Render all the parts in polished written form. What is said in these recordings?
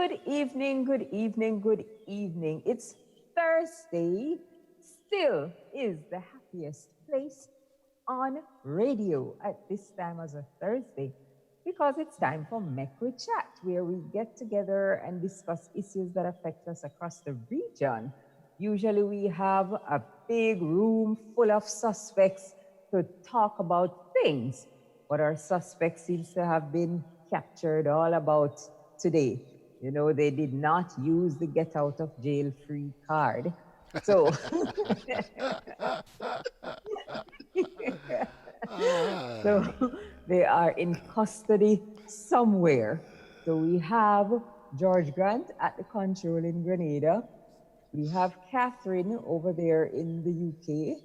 Good evening, good evening, good evening. It's Thursday, still is the happiest place on radio at this time as a Thursday because it's time for Mek We Chat, where we get together and discuss issues that affect us across the region. Usually we have a big room full of suspects to talk about things, but our suspect seems to have been captured all about today. You know, they did not use the get out of jail free card. So, so they are in custody somewhere. So we have George Grant at the control in Grenada. We have Catherine over there in the UK.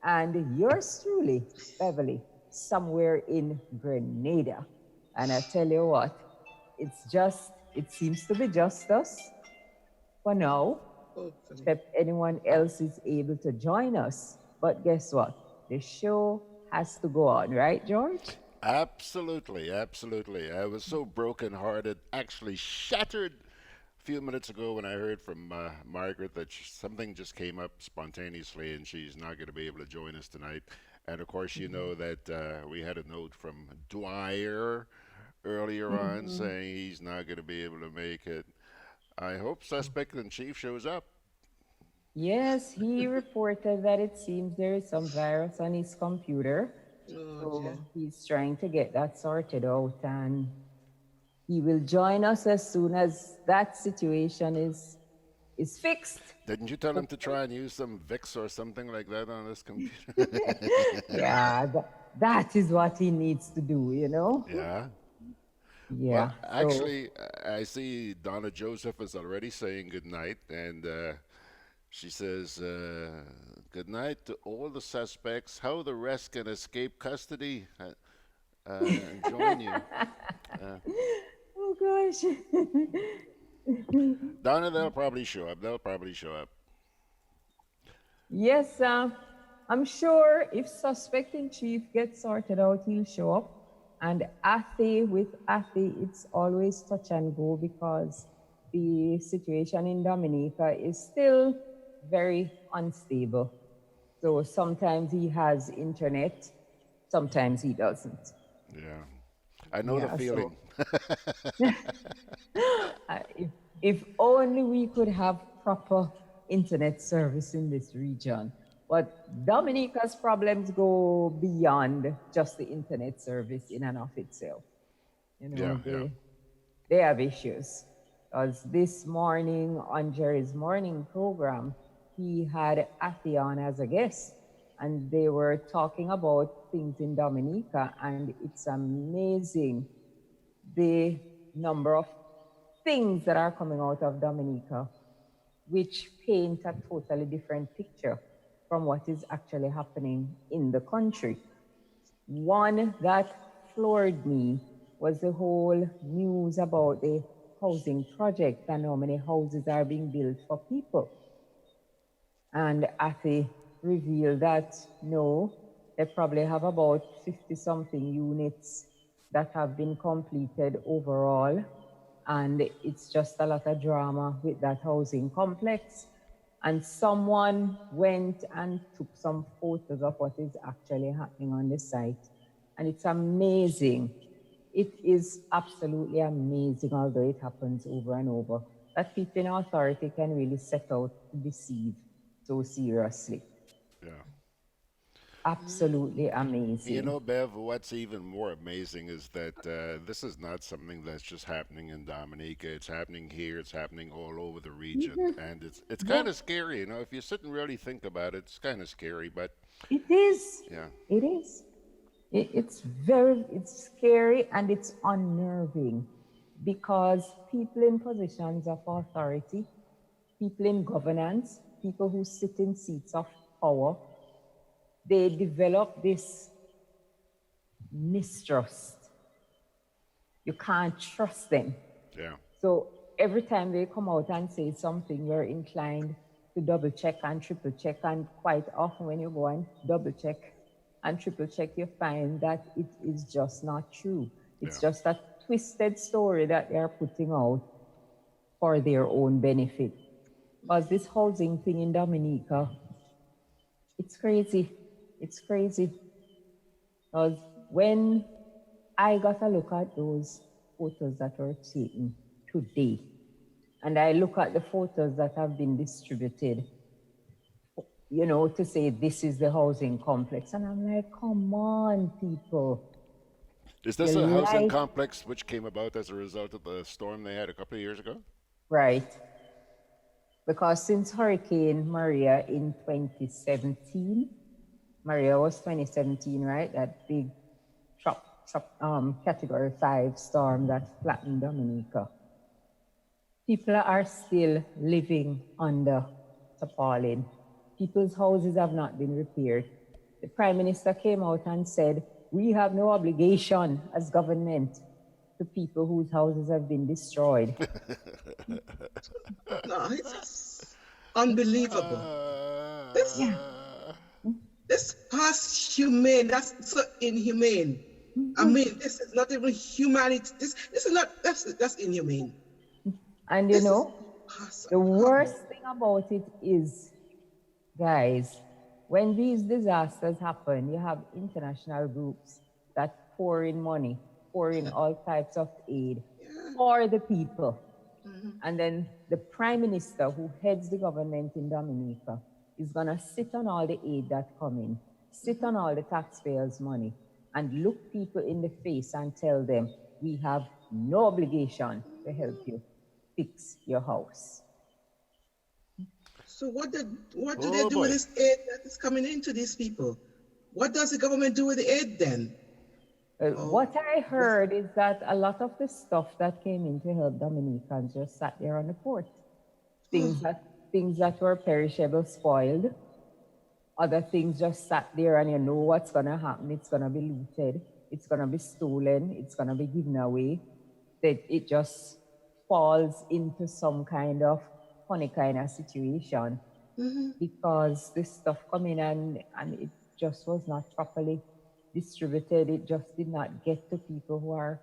And yours truly, Beverly, somewhere in Grenada. And I tell you what, it seems to be just us for now, except anyone else is able to join us. But guess what? The show has to go on, right, George? Absolutely, absolutely. I was so brokenhearted, actually shattered a few minutes ago when I heard from Margaret that something just came up spontaneously and she's not going to be able to join us tonight. And of course, you know that we had a note from Dwyer earlier on Mm-hmm. saying he's not going to be able to make it. I hope suspect in chief shows up. Yes, he reported that it seems there is some virus on his computer. So he's trying to get that sorted out, and he will join us as soon as that situation is fixed. Didn't you tell him to try and use some Vicks or something like that on his computer? Yeah, that is what he needs to do, you know? Yeah. Well, Yeah. So actually, I see Donna Joseph is already saying good night, and she says, "Good night to all the suspects. How the rest can escape custody and join you." Uh, oh gosh. Donna, they'll probably show up. They'll probably show up. Yes, I'm sure if suspect in chief gets sorted out, he'll show up. And with Athe, it's always touch and go because the situation in Dominica is still very unstable. So sometimes he has internet, sometimes he doesn't. Yeah, I know the Yeah, so feeling. if, if only we could have proper internet service in this region. But Dominica's problems go beyond just the internet service in and of itself. You Yeah, know, yeah. they have issues. Because this morning on Jerry's morning program, he had Athion as a guest, and they were talking about things in Dominica, and it's amazing the number of things that are coming out of Dominica, which paint a totally different picture from what is actually happening in the country. One that floored me was the whole news about the housing project and how many houses are being built for people. And Afi revealed that no, they probably have about 50 something units that have been completed overall. And it's just a lot of drama with that housing complex. And someone went and took some photos of what is actually happening on the site. And it's amazing. It is absolutely amazing, although it happens over and over, that people in authority can really set out to deceive so seriously. Yeah. Absolutely You amazing. know, Bev, what's even more amazing is that this is not something that's just happening in Dominica. It's happening here. It's happening all over the region, Mhm. and it's Yeah, kind of scary. You know, if you sit and really think about it, it's kind of scary. But it is. yeah, It is. It's scary and it's unnerving because people in positions of authority, people in governance, people who sit in seats of power, they develop this mistrust. You can't trust them. yeah, So every time they come out and say something, you're inclined to double check and triple check. And quite often, when you go and double check and triple check, you find that it is just not true. It's yeah, just a twisted story that they're putting out. for their own benefit. Because this housing thing in Dominica, it's crazy. It's crazy. Because when I got a look at those photos that were taken today, and I look at the photos that have been distributed, you know, to say this is the housing complex, and I'm like, come on, people. Is this a housing complex which came about as a result of the storm they had a couple of years ago? Right. Because since Hurricane Maria in 2017, Maria was 2017, right? That big Category 5 storm that flattened Dominica. People are still living under tarpaulin. People's houses have not been repaired. The Prime Minister came out and said, we have no obligation as government to people whose houses have been destroyed. No, it's just unbelievable. This past humane, that's so inhumane. I mean, this is not even humanity. This is not, that's inhumane. And you know, the worst thing about it is, guys, when these disasters happen, you have international groups that pour in money, pour in all types of aid for the people. And then the Prime Minister who heads the government in Dominica is gonna sit on all the aid that come in, sit on all the taxpayers' money, and look people in the face and tell them, we have no obligation to help you fix your house. So what do they do with this aid that is coming into these people? What does the government do with the aid then? What I heard is that a lot of the stuff that came in to help Dominicans just sat there on the port. Things that were perishable spoiled. Other things just sat there and you know what's gonna happen. It's gonna be looted. It's gonna be stolen. It's gonna be given away. That it just falls into some kind of funny kind of situation because this stuff come in and it just was not properly distributed. It just did not get to people who are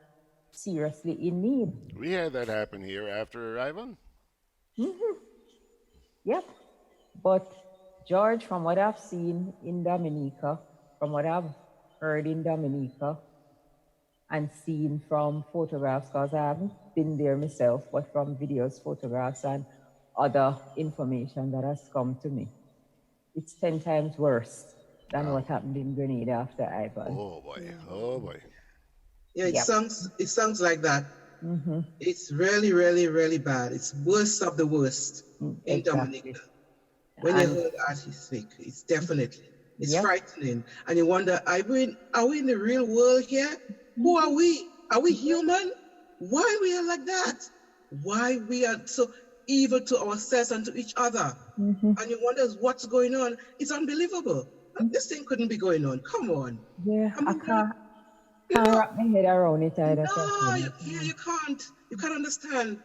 seriously in need. We had that happen here after Ivan. Yep. But George, from what I've seen in Dominica, from what I've heard in Dominica, and seen from photographs, because I haven't been there myself, but from videos, photographs, and other information that has come to me, it's 10 times worse than what happened in Grenada after Ivan. Oh boy, oh boy. Yeah, it sounds like that. It's really, really, really bad. It's worst of the worst in Dominica. When you heard artists speak, it's definitely, it's frightening. And you wonder, are we in the real world here? Who are we? Are we human? Why we are like that? Why we are so evil to ourselves and to each other? And you wonder what's going on. It's unbelievable. This thing couldn't be going on. Come on. Yeah, I can't wrap my head around it either. No, you can't. You can't understand.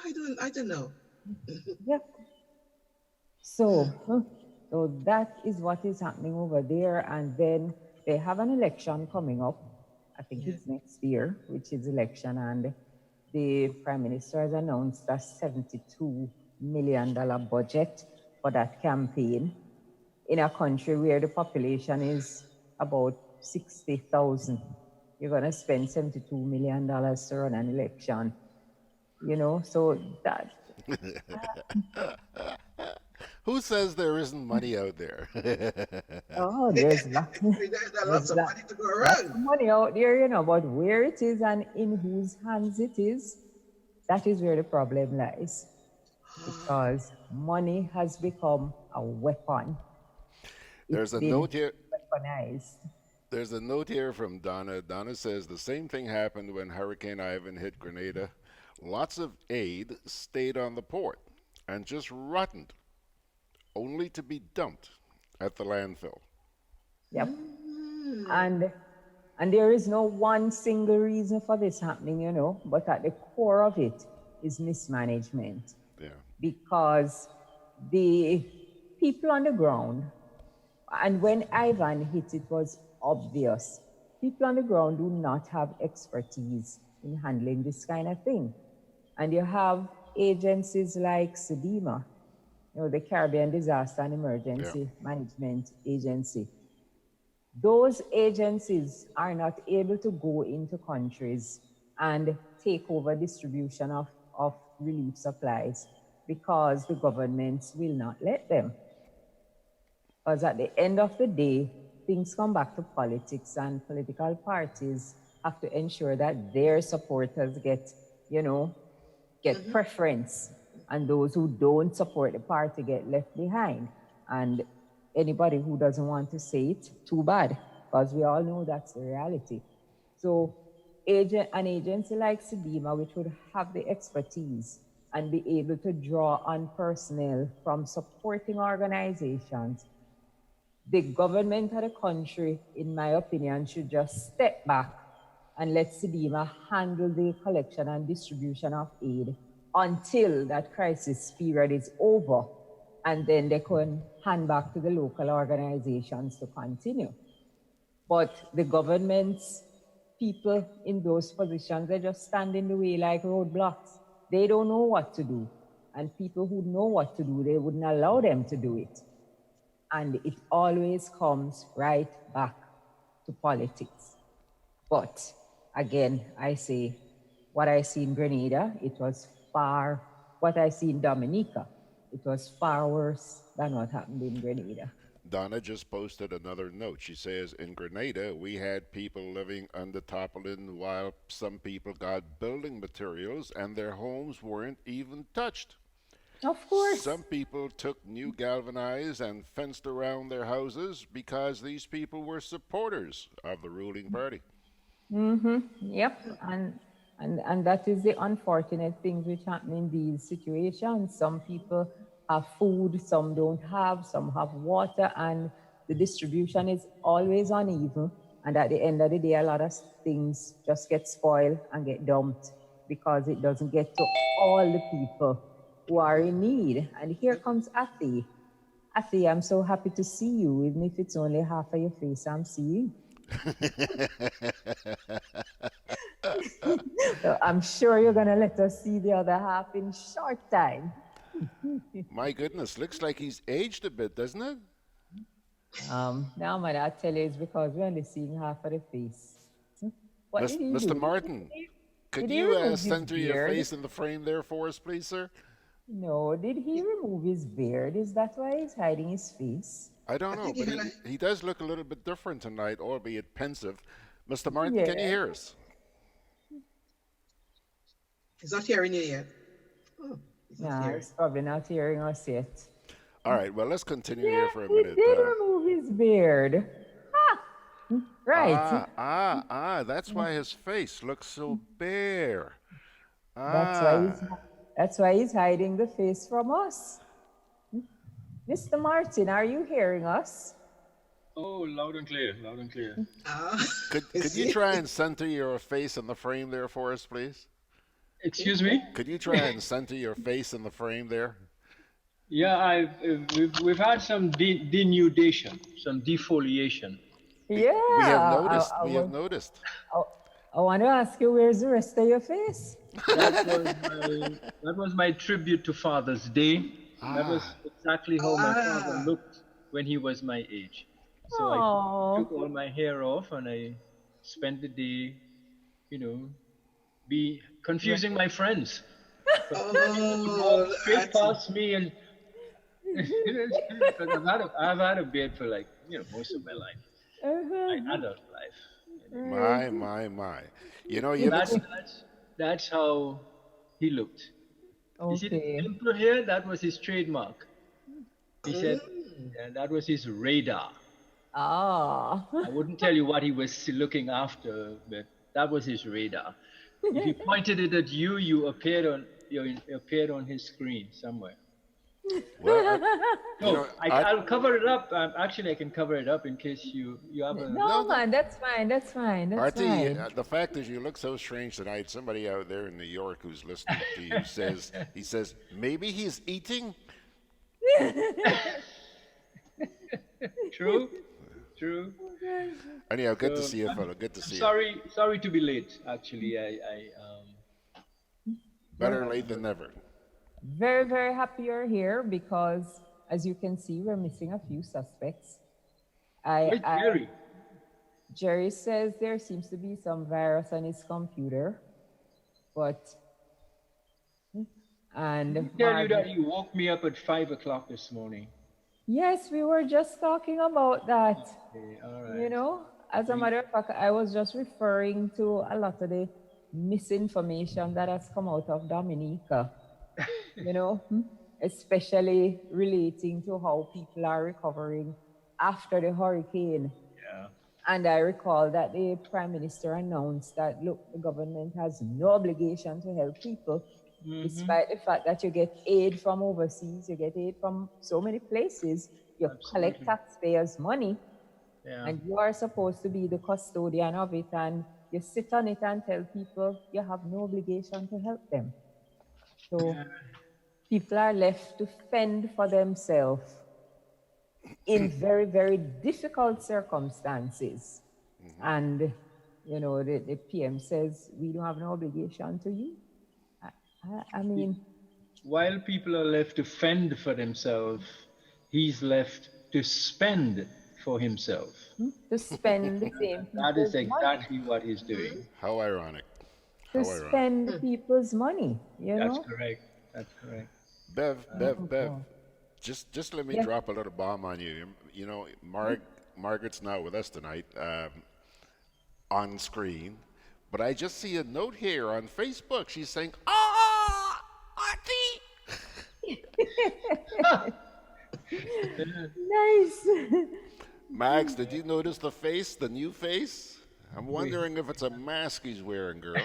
I don't know. Yep. So that is what is happening over there. And then they have an election coming up. I think it's next year, which is election. And the Prime Minister has announced a $72 million budget for that campaign in a country where the population is about 60,000. You're going to spend $72 million to run an election. You know, so that... Who says there isn't money out there? Oh, there's lots of money to go around. Money out there, you know, but where it is and in whose hands it is, that is where the problem lies. Because money has become a weapon. There's a note here. Weaponized. There's a note here from Donna. Donna says the same thing happened when Hurricane Ivan hit Grenada. Lots of aid stayed on the port and just rotted, only to be dumped at the landfill. Yep. And there is no one single reason for this happening, you know, but at the core of it is mismanagement. Yeah. Because the people on the ground, and when Ivan hit, it was obvious. People on the ground do not have expertise in handling this kind of thing. And you have agencies like SEDEMA, the Caribbean Disaster and Yeah. Emergency Management Agency, those agencies are not able to go into countries and take over distribution of relief supplies because the governments will not let them. Because at the end of the day, things come back to politics, and political parties have to ensure that their supporters get preference, and those who don't support the party get left behind. And anybody who doesn't want to say it, too bad, because we all know that's the reality. So an agency like SEDEMA, which would have the expertise and be able to draw on personnel from supporting organizations, the government of the country, in my opinion, should just step back and let SEDEMA handle the collection and distribution of aid until that crisis period is over, and then they can hand back to the local organizations to continue. But the government's people in those positions, they just stand in the way like roadblocks. They don't know what to do. And people who know what to do, they wouldn't allow them to do it. And it always comes right back to politics. But again, I say, what I see in Grenada, what I see in Dominica, it was far worse than what happened in Grenada. Donna just posted another note. She says, in Grenada, we had people living under tarpaulin while some people got building materials and their homes weren't even touched. Of course. Some people took new galvanized and fenced around their houses because these people were supporters of the ruling party. Yep. And that is the unfortunate things which happen in these situations. Some people have food, some don't have, some have water, and the distribution is always uneven. And at the end of the day, a lot of things just get spoiled and get dumped because it doesn't get to all the people who are in need. And here comes Athi. Athi, I'm so happy to see you, even if it's only half of your face I'm seeing. So I'm sure you're going to let us see the other half in short time. My goodness, looks like he's aged a bit, doesn't it? Now, man, I tell you, it's because we're only seeing half of the face. What did he Mr. do? Martin, could Did he you remove his center your beard? face in the frame there for us, please, sir? No, did he remove his beard? Is that why he's hiding his face? I don't know, think but he does look a little bit different tonight, albeit pensive. Mr. Martin, can you Yeah. hear us? He's not hearing you yet. Oh, he's not Nah, hearing. he's probably not hearing us yet. All right, well, let's continue Yeah, here for a he minute. did remove his beard. Right. That's why his face looks so bare. That's why he's hiding the face from us. Mr. Martin, are you hearing us? Oh, loud and clear, loud and clear. Could you try and center your face in the frame there for us, please? Excuse me? Could you try and center your face in the frame there? Yeah, we've had some denudation, some defoliation. Yeah. We have noticed. I want to ask you, where's the rest of your face? That was my tribute to Father's Day. That was exactly how my father looked when he was my age. So I took all my hair off and I spent the day, confusing my friends. Oh, Straight past me and because I've had a beard for most of my life, my adult life. My. That's how he looked. You see the pimple here? That was his trademark. He said that was his radar. I wouldn't tell you what he was looking after, but that was his radar. If he pointed it at you, you appeared on his screen somewhere. Well, I'll cover it up. Actually, I can cover it up in case you have a... No, man, that's fine. That's fine. The fact is, you look so strange tonight. Somebody out there in New York who's listening to you says, maybe he's eating. True. Anyhow, good to see you, fella. Good to see you. Sorry to be late. Actually, Better late than never. very, very happy you're here because, as you can see, we're missing a few suspects. Where's Jerry? Jerry says there seems to be some virus on his computer, but... And Did he tell you that he woke me up at 5 o'clock this morning? Yes, we were just talking about that. Okay, all right. You know, as a matter of fact, I was just referring to a lot of the misinformation that has come out of Dominica, you know, especially relating to how people are recovering after the hurricane. Yeah. And I recall that the Prime Minister announced that, look, the government has no obligation to help people, despite the fact that you get aid from overseas, you get aid from so many places, you collect taxpayers' money, and you are supposed to be the custodian of it, and you sit on it and tell people you have no obligation to help them. So people are left to fend for themselves in very, very difficult circumstances. And, you know, the PM says, we don't have no obligation to you. I mean... While people are left to fend for themselves, he's left to spend for himself. To spend the same That is exactly money. What he's doing. How ironic. To spend people's money, you know? That's correct. That's correct. Bev, just let me drop a little bomb on you. You know, Margaret's not with us tonight on screen, but I just see a note here on Facebook. She's saying, Auntie! Nice. Max, did you notice the face, the new face? I'm wondering if it's a mask he's wearing, girl.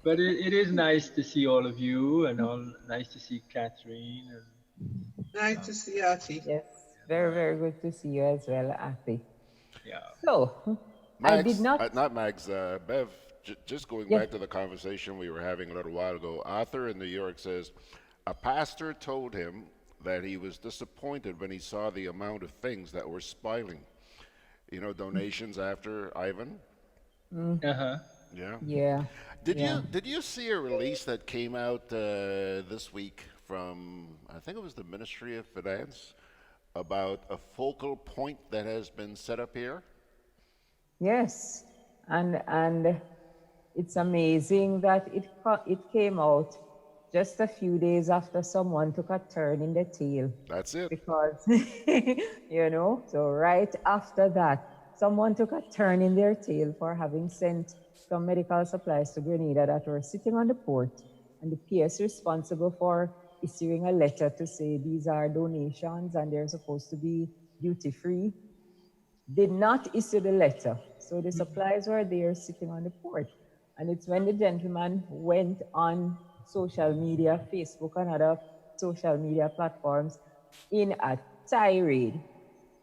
But it is nice to see all of you, and nice to see Catherine. Nice to see you, Auntie. Yes, very, very good to see you as well, Auntie. Yeah. So, Max, I did not... not Max, Bev, just going back to the conversation we were having a little while ago, Arthur in New York says, a pastor told him that he was disappointed when he saw the amount of things that were spoiling. You know, donations after Ivan? Uh-huh. Yeah. Yeah. Did you see a release that came out this week from, I think it was the Ministry of Finance, about a focal point that has been set up here? Yes, and it's amazing that it came out just a few days after someone took a turn in the tail. That's it. Because, you know, so right after that, someone took a turn in their tail for having sent some medical supplies to Grenada that were sitting on the port, and the PS responsible for issuing a letter to say these are donations and they're supposed to be duty-free, did not issue the letter. So the supplies were there sitting on the port. And it's when the gentleman went on social media, Facebook and other social media platforms, in a tirade.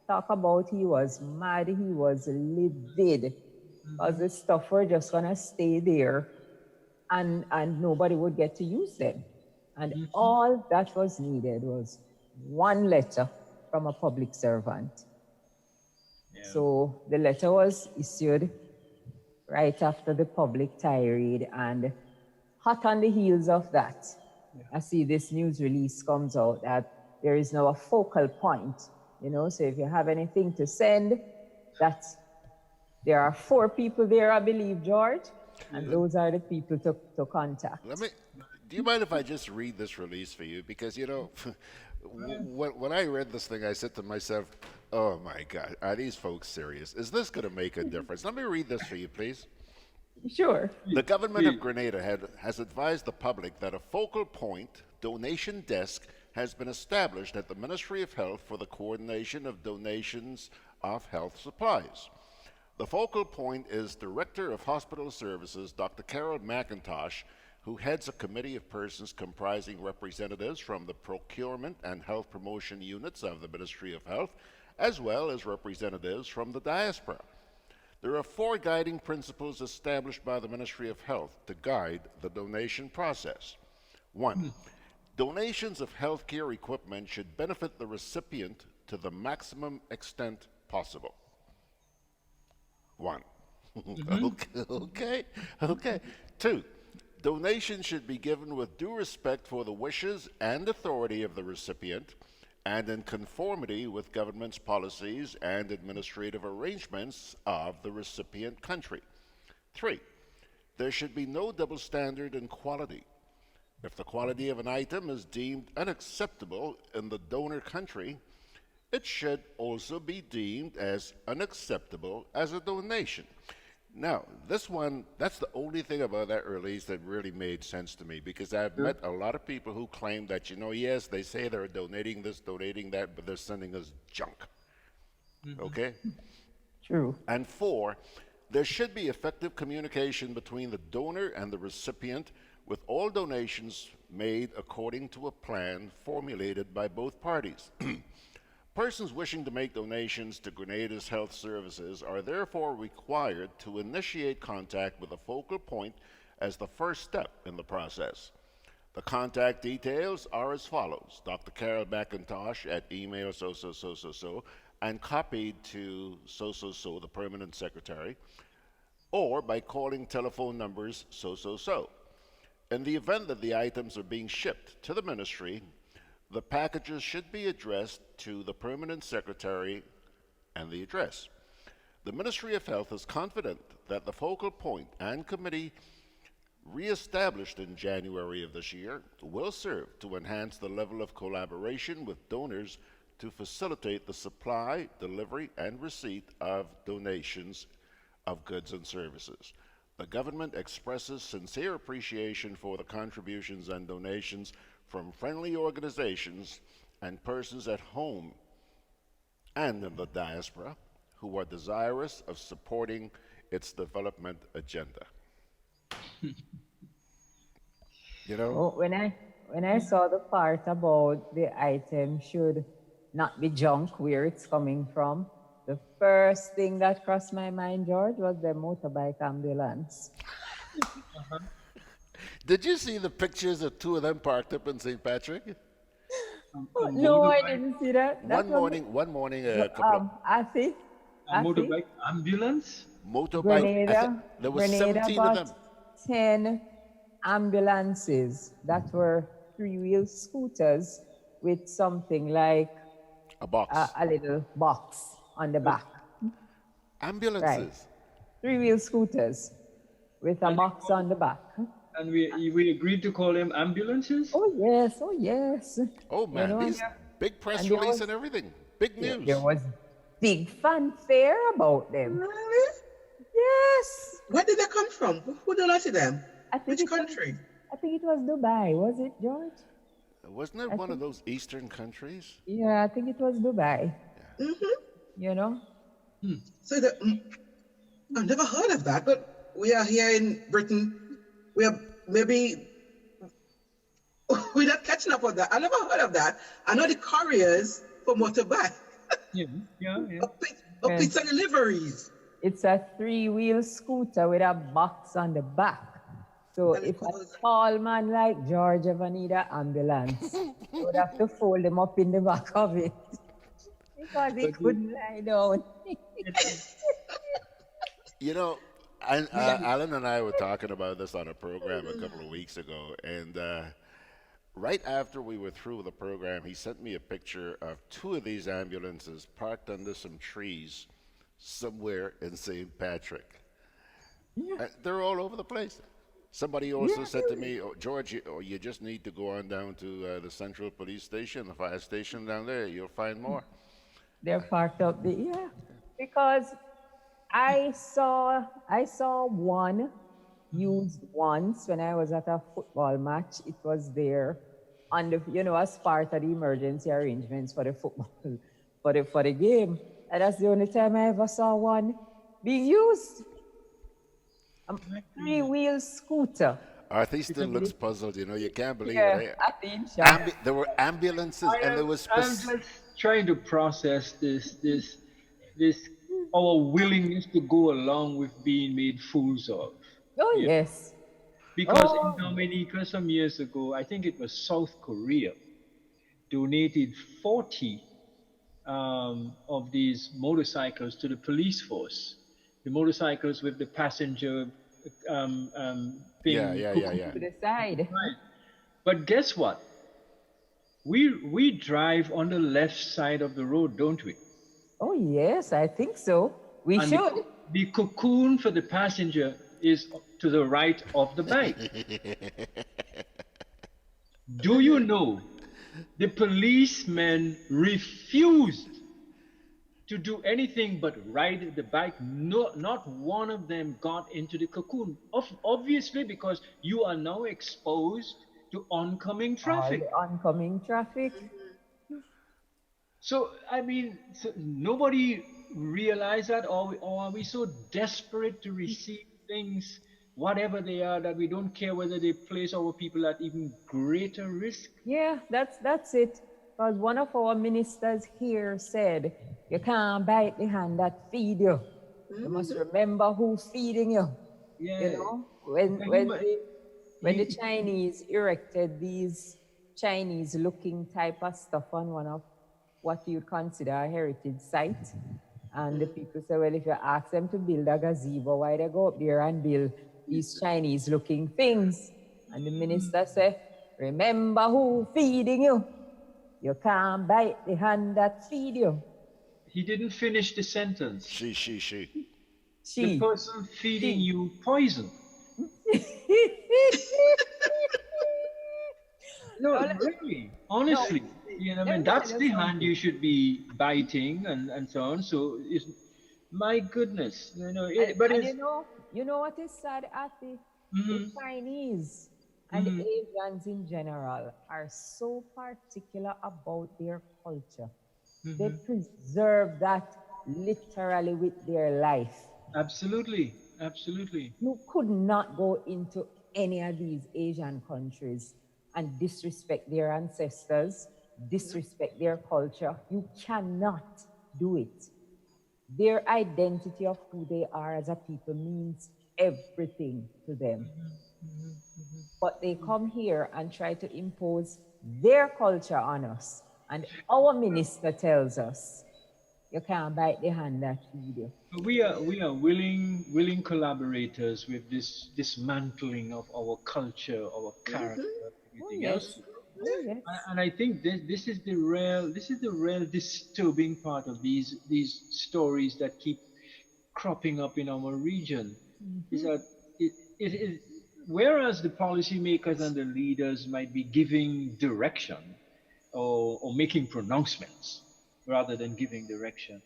Talk about he was mad, he was livid, because the stuff were just gonna stay there and nobody would get to use them. And all that was needed was one letter from a public servant. Yeah. So the letter was issued right after the public tirade, and hot on the heels of that, I see this news release comes out that there is now a focal point, you know, so if you have anything to send, there are 4 people there, I believe, George, and those are the people to contact. Do you mind if I just read this release for you? Because, you know, when I read this thing, I said to myself, oh my God, are these folks serious? Is this going to make a difference? Let me read this for you, please. Sure. The government of Grenada has advised the public that a focal point donation desk has been established at the Ministry of Health for the coordination of donations of health supplies. The focal point is Director of Hospital Services, Dr. Carol McIntosh, who heads a committee of persons comprising representatives from the procurement and health promotion units of the Ministry of Health, as well as representatives from the diaspora. There are 4 guiding principles established by the Ministry of Health to guide the donation process. 1, donations of healthcare equipment should benefit the recipient to the maximum extent possible. 1. Okay. 2, Donations should be given with due respect for the wishes and authority of the recipient and in conformity with government's policies and administrative arrangements of the recipient country. 3. There should be no double standard in quality. If the quality of an item is deemed unacceptable in the donor country, it should also be deemed as unacceptable as a donation. Now, this one, that's the only thing about that release that really made sense to me, because I've met a lot of people who claim that, yes, they say they're donating this, donating that, but they're sending us junk. Okay? True. And 4, there should be effective communication between the donor and the recipient, with all donations made according to a plan formulated by both parties. Persons wishing to make donations to Grenada's health services are therefore required to initiate contact with a focal point as the first step in the process. The contact details are as follows: Dr. Carol McIntosh at email so, and copied to so, the permanent secretary, or by calling telephone numbers so. In the event that the items are being shipped to the ministry, the packages should be addressed to the permanent secretary and the address. The Ministry of Health is confident that the focal point and committee re-established in January of this year will serve to enhance the level of collaboration with donors to facilitate the supply, delivery, and receipt of donations of goods and services. The government expresses sincere appreciation for the contributions and donations from friendly organizations and persons at home and in the diaspora who are desirous of supporting its development agenda. Oh, when I saw the part about the item should not be junk, where it's coming from, the first thing that crossed my mind, George, was the motorbike ambulance. Did you see the pictures of 2 of them parked up in St. Patrick? No, I didn't see that. One morning, a couple of... A motorbike ambulance? Motorbike. There was 17 of them. 10 ambulances that were 3-wheel scooters with something like a box, a little box on the back. Ambulances. Right. 3-wheel scooters with a box on the back. And we agreed to call them ambulances? Oh, yes. Oh, yes. Oh, man. These big press release and everything. Big news. There was big fanfare about them. Really? Yes. Where did they come from? Who donated them? Which country? I think it was Dubai. Was it, George? Wasn't it one of those Eastern countries? Yeah, I think it was Dubai. Yeah. So I've never heard of that, but we are here in Britain. We are maybe we're not catching up on that. I never heard of that. I know the couriers for motorbike. Pizza deliveries. It's a 3-wheel scooter with a box on the back. So if a tall man like George ever need an ambulance, he would have to fold him up in the back of it because he couldn't lie down. Alan and I were talking about this on a program a couple of weeks ago, and right after we were through with the program, he sent me a picture of 2 of these ambulances parked under some trees somewhere in St. Patrick. They're all over the place. Somebody also said to me, George, you just need to go on down to the Central Police Station, the fire station down there. You'll find more. They're parked up there. Because I saw one used once when I was at a football match. It was there on the, as part of the emergency arrangements for the football, for the game. And that's the only time I ever saw one being used. A 3-wheel scooter. Arthur still looks puzzled, you can't believe it. I think there were ambulances and there was... I'm just trying to process this our willingness to go along with being made fools of. Oh, yes. Because in Dominica some years ago, I think it was South Korea, donated 40 of these motorcycles to the police force. The motorcycles with the passenger thing. Yeah. To the side. Right. But guess what? We drive on the left side of the road, don't we? Oh yes, I think so. We and should. The cocoon for the passenger is to the right of the bike. Do you know the policemen refused to do anything but ride the bike? No, not one of them got into the cocoon. Obviously, because you are now exposed to oncoming traffic. Oncoming traffic. So, I mean, nobody realized that, or are we so desperate to receive things, whatever they are, that we don't care whether they place our people at even greater risk? Yeah, that's it. Because one of our ministers here said, you can't bite the hand that feed you. You must remember who's feeding you. Yeah. You know, when the Chinese erected these Chinese-looking type of stuff on one of what you'd consider a heritage site, and the people say, well, if you ask them to build a gazebo, why they go up there and build these Chinese-looking things? And the minister said, remember who feeding you. You can't bite the hand that feed you. He didn't finish the sentence. She. The person feeding you poison. No, really, honestly, you know, I mean, that's the hand you should be biting and so on. So, my goodness, you know. You know what is sad, Ati? The Chinese and the Asians in general are so particular about their culture. They preserve that literally with their life. Absolutely. You could not go into any of these Asian countries and disrespect their ancestors, disrespect their culture. You cannot do it. Their identity of who they are as a people means everything to them. But they come here and try to impose their culture on us. And our minister tells us, you can't bite the hand that feed you. We are willing collaborators with this dismantling of our culture, our character, everything else. Yes. And I think this is the real disturbing part of these stories that keep cropping up in our region. Is that whereas the policymakers and the leaders might be giving direction or making pronouncements rather than giving direction,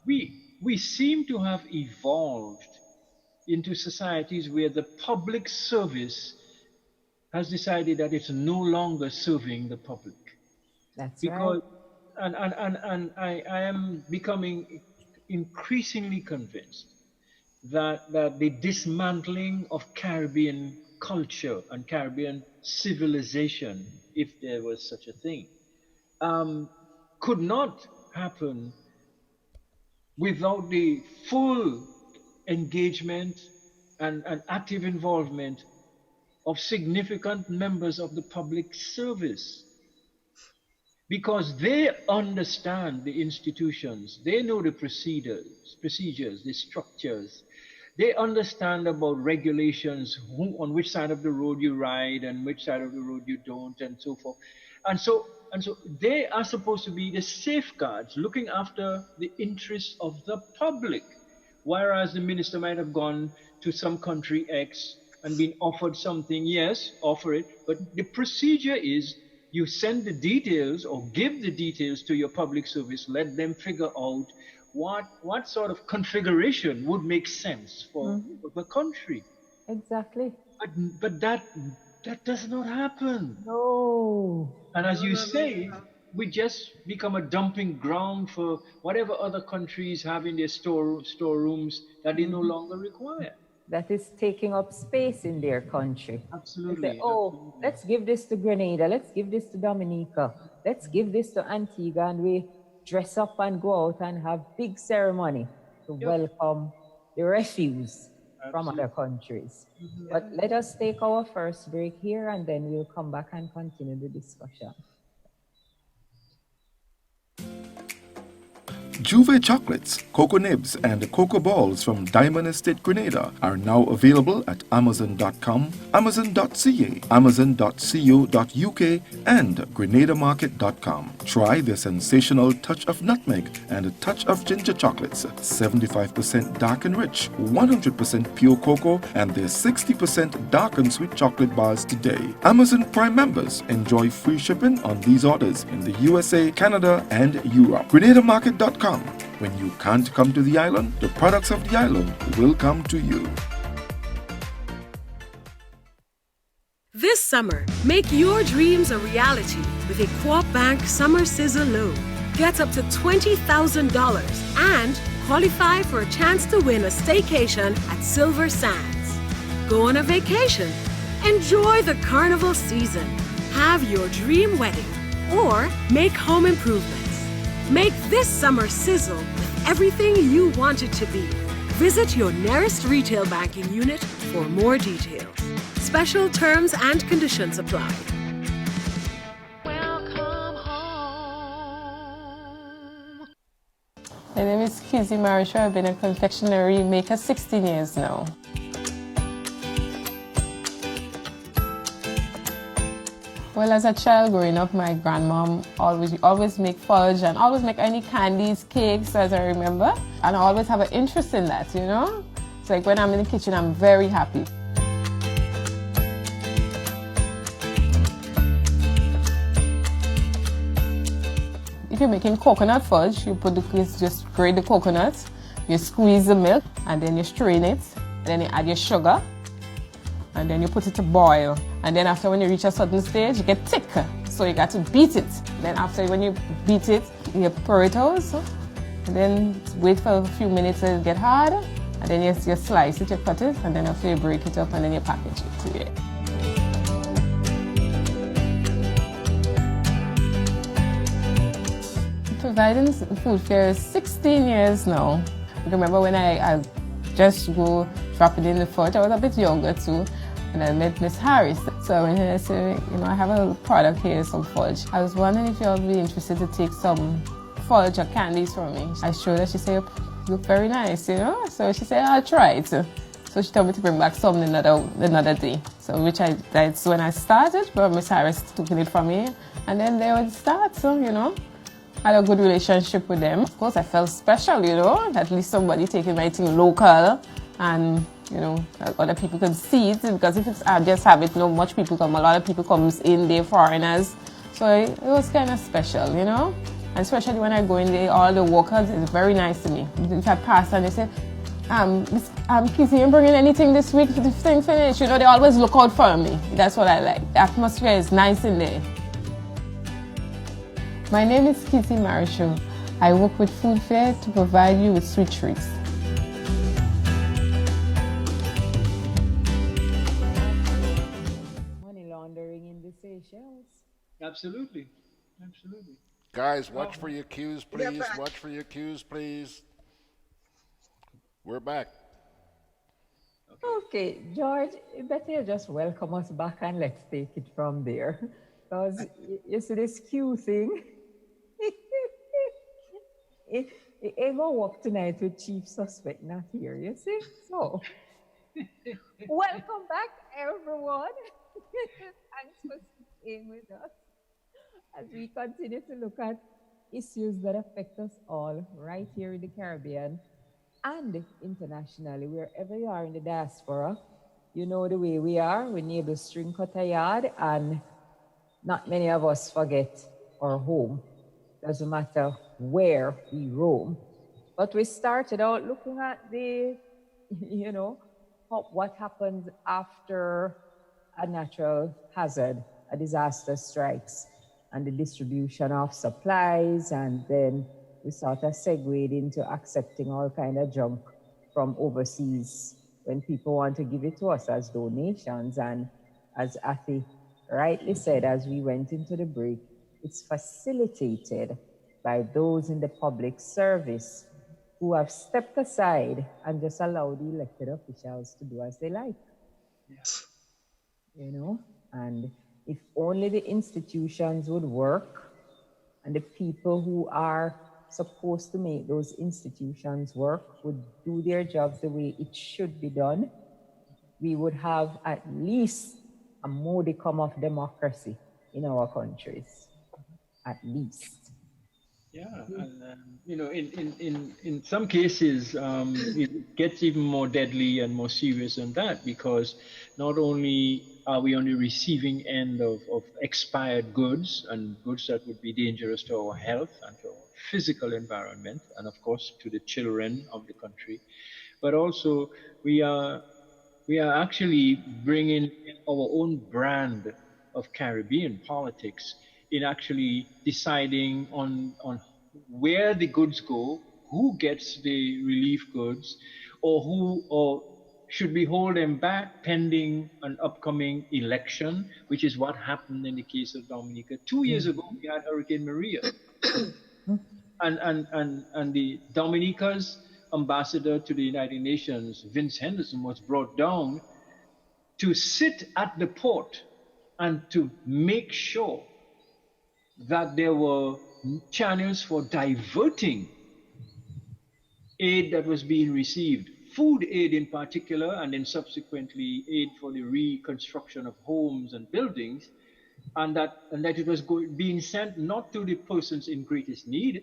we seem to have evolved into societies where the public service has decided that it's no longer serving the public. That's right. And I am becoming increasingly convinced that the dismantling of Caribbean culture and Caribbean civilization, if there was such a thing, could not happen without the full engagement and active involvement of significant members of the public service, because they understand the institutions, they know the procedures, the structures, they understand about regulations, on which side of the road you ride and which side of the road you don't, and so forth. And so they are supposed to be the safeguards looking after the interests of the public, whereas the minister might have gone to some country X and been offered something. Yes, offer it, but the procedure is you send the details or give the details to your public service, let them figure out what sort of configuration would make sense for the country. Exactly. But that does not happen. No. And as you say, we just become a dumping ground for whatever other countries have in their storerooms that they no longer require. That is taking up space in their country. Absolutely. They say, absolutely. Let's give this to Grenada, let's give this to Dominica, let's give this to Antigua, and we dress up and go out and have big ceremony to welcome the refuse from other countries. But let us take our first break here, and then we'll come back and continue the discussion. Juve chocolates, cocoa nibs, and cocoa balls from Diamond Estate Grenada are now available at Amazon.com, Amazon.ca, Amazon.co.uk, and GrenadaMarket.com. Try their sensational touch of nutmeg and a touch of ginger chocolates, 75% dark and rich, 100% pure cocoa, and their 60% dark and sweet chocolate bars today. Amazon Prime members enjoy free shipping on these orders in the USA, Canada, and Europe. GrenadaMarket.com. When you can't come to the island, the products of the island will come to you. This summer, make your dreams a reality with a Co-op Bank Summer Sizzle Loan. Get up to $20,000 and qualify for a chance to win a staycation at Silver Sands. Go on a vacation, enjoy the carnival season, have your dream wedding, or make home improvements. Make this summer sizzle with everything you want it to be. Visit your nearest retail banking unit for more details. Special terms and conditions apply. Welcome home. My name is Kizzy Marisha. I've been a confectionery maker 16 years now. Well, as a child growing up, my grandmom always make fudge and always make any candies, cakes, as I remember. And I always have an interest in that, you know? It's like when I'm in the kitchen, I'm very happy. If you're making coconut fudge, you just grate the coconut, you squeeze the milk, and then you strain it, and then you add your sugar, and then you put it to boil. And then after, when you reach a certain stage, you get thick. So you got to beat it. Then after, when you beat it, you pour it out. And then wait for a few minutes to get hard. And then you slice it, you cut it, and then after you break it up, and then you package it. Yeah. Providing food fair 16 years now. I remember when I just go dropping in the fudge, I was a bit younger too. And I met Miss Harris. So I went and I said, you know, I have a product here, some fudge. I was wondering if you'll be interested to take some fudge or candies from me. I showed her, she said, you look very nice, you know? So she said, I'll try it. So she told me to bring back some another day. So that's when I started, but Miss Harris took it from me. And then they would start, so, you know. I had a good relationship with them. Of course, I felt special, you know, at least somebody taking my thing local and, you know, other people can see it, because if it's I just have it, not much people come. A lot of people comes in, they're foreigners. So it was kind of special, you know. And especially when I go in there, all the workers is very nice to me. If I pass and they say, Kizzy, you bringing anything this week? The thing finished. You know, they always look out for me. That's what I like. The atmosphere is nice in there. My name is Kizzy Marisha. I work with Food Fair to provide you with sweet treats. Money laundering in the Seychelles. Absolutely. Absolutely. Guys, watch for your cues, please. Watch for your cues, please. We're back. Okay, George, better just welcome us back and let's take it from there. Because you see this cue thing, it ain't gonna work tonight with Chief Suspect not here, you see? So, welcome back, everyone. Thanks for staying with us as we continue to look at issues that affect us all right here in the Caribbean and internationally, wherever you are in the diaspora. You know the way we are. We neighbor string cut a yard, and not many of us forget our home. Doesn't matter where we roam. But we started out looking at the, you know, what happens after a natural hazard, a disaster strikes, and the distribution of supplies, and then we sort of segued into accepting all kind of junk from overseas when people want to give it to us as donations. And as Athi rightly said, as we went into the break, it's facilitated by those in the public service who have stepped aside and just allowed the elected officials to do as they like. Yes. You know, and if only the institutions would work and the people who are supposed to make those institutions work, would do their jobs the way it should be done, we would have at least a modicum of democracy in our countries, at least. Yeah, and in some cases, it gets even more deadly and more serious than that, because not only are we on the receiving end of expired goods and goods that would be dangerous to our health and to our physical environment, and of course to the children of the country, but also we are actually bringing our own brand of Caribbean politics in actually deciding on where the goods go, who gets the relief goods, or should we hold them back pending an upcoming election, which is what happened in the case of Dominica. 2 years ago, we had Hurricane Maria. and the Dominica's ambassador to the United Nations, Vince Henderson, was brought down to sit at the port and to make sure that there were channels for diverting aid that was being received, food aid in particular, and then subsequently aid for the reconstruction of homes and buildings, and that it was being sent not to the persons in greatest need.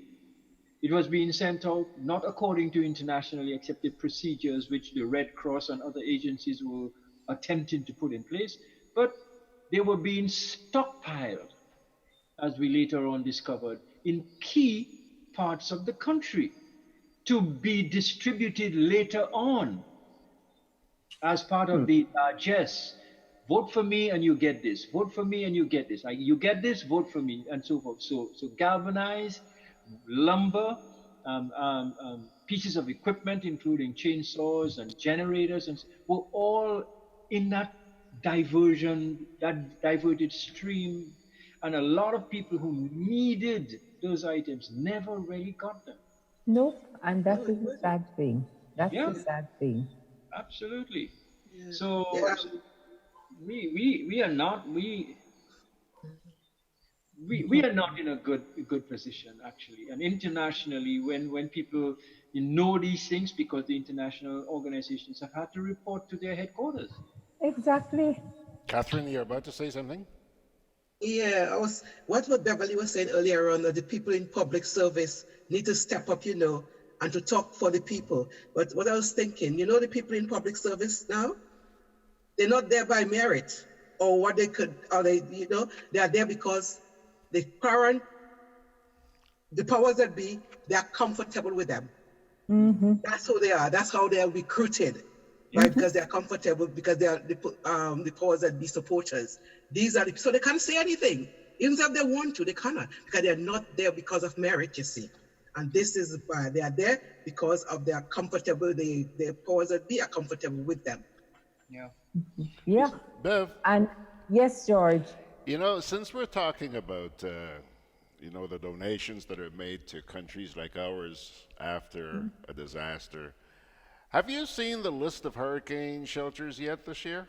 It was being sent out not according to internationally accepted procedures, which the Red Cross and other agencies were attempting to put in place, but they were being stockpiled, as we later on discovered, in key parts of the country to be distributed later on as part of the largesse. Vote for me and you get this. Vote for me and you get this. You get this, vote for me, and so forth. So galvanized, lumber, pieces of equipment, including chainsaws and generators, and were all in that diverted stream. And a lot of people who needed those items never really got them. Nope, and that is the sad thing. That's the sad thing. Absolutely. Yeah. So we are not in a good position, actually. And internationally, when people know these things, because the international organizations have had to report to their headquarters. Exactly. Catherine, you're about to say something? Yeah, what Beverly was saying earlier on, that the people in public service need to step up, and to talk for the people. But what I was thinking, the people in public service now, they're not there by merit or what they could, or they are there because the powers that be, they are comfortable with them. Mm-hmm. That's who they are. That's how they are recruited. Right, because they are comfortable, because they are the powers that be supporters. So they can't say anything. Even if they want to, they cannot, because they are not there because of merit, you see. And this is why they are there, because of their comfortable, the powers that be are comfortable with them. Yeah. Yeah. Bev. And yes, George. Since we're talking about, the donations that are made to countries like ours after a disaster, have you seen the list of hurricane shelters yet this year?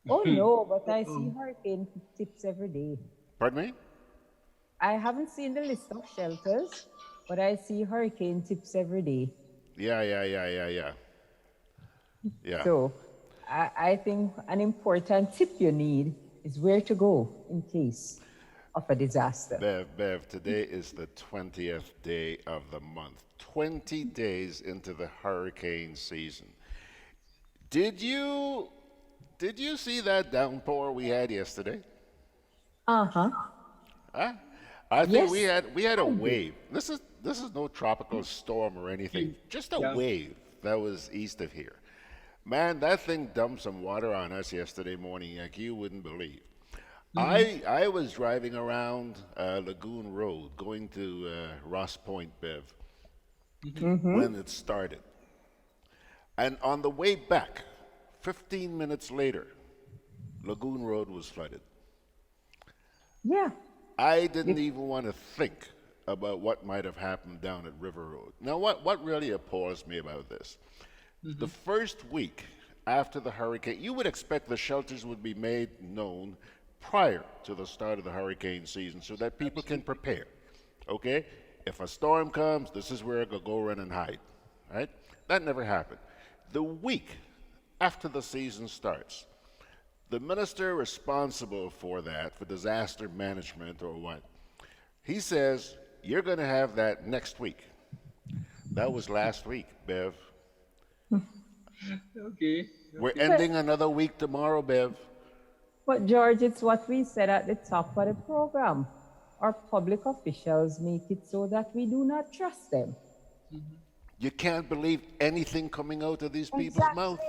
Oh, no, but I see hurricane tips every day. Pardon me? I haven't seen the list of shelters, but I see hurricane tips every day. Yeah. So I think an important tip you need is where to go in case of a disaster. Bev, today is the 20th day of the month. 20 days into the hurricane season. Did you see that downpour we had yesterday? Uh-huh. Huh? I think we had a wave. This is no tropical storm or anything. Just a wave that was east of here. Man, that thing dumped some water on us yesterday morning like you wouldn't believe. I was driving around Lagoon Road going to Ross Point, Bev, when it started. And on the way back, 15 minutes later, Lagoon Road was flooded. Yeah. I didn't even want to think about what might have happened down at River Road. Now, what really appalls me about this, the first week after the hurricane, you would expect the shelters would be made known prior to the start of the hurricane season so that people can prepare, okay? if a storm comes, this is where I could go run and hide. Right? That never happened. The week after the season starts, the minister responsible for that, for disaster management or what, he says, you're going to have that next week. That was last week, Bev. Okay. We're ending another week tomorrow, Bev. But George, it's what we said at the top of the program. Our public officials make it so that we do not trust them. You can't believe anything coming out of these people's mouth.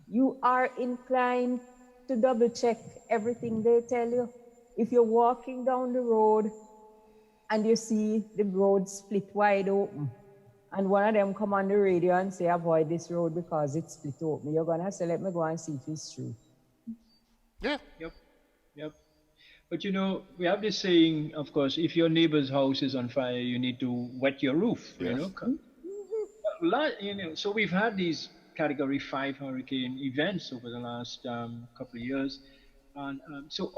You are inclined to double check everything they tell you. If you're walking down the road and you see the road split wide open, and one of them come on the radio and say, avoid this road because it's split open, you're going to say, let me go and see if it's true. Yeah. Yep. But you know, we have this saying, of course, if your neighbor's house is on fire, you need to wet your roof, Yes. You know. So we've had these Category 5 hurricane events over the last couple of years. And so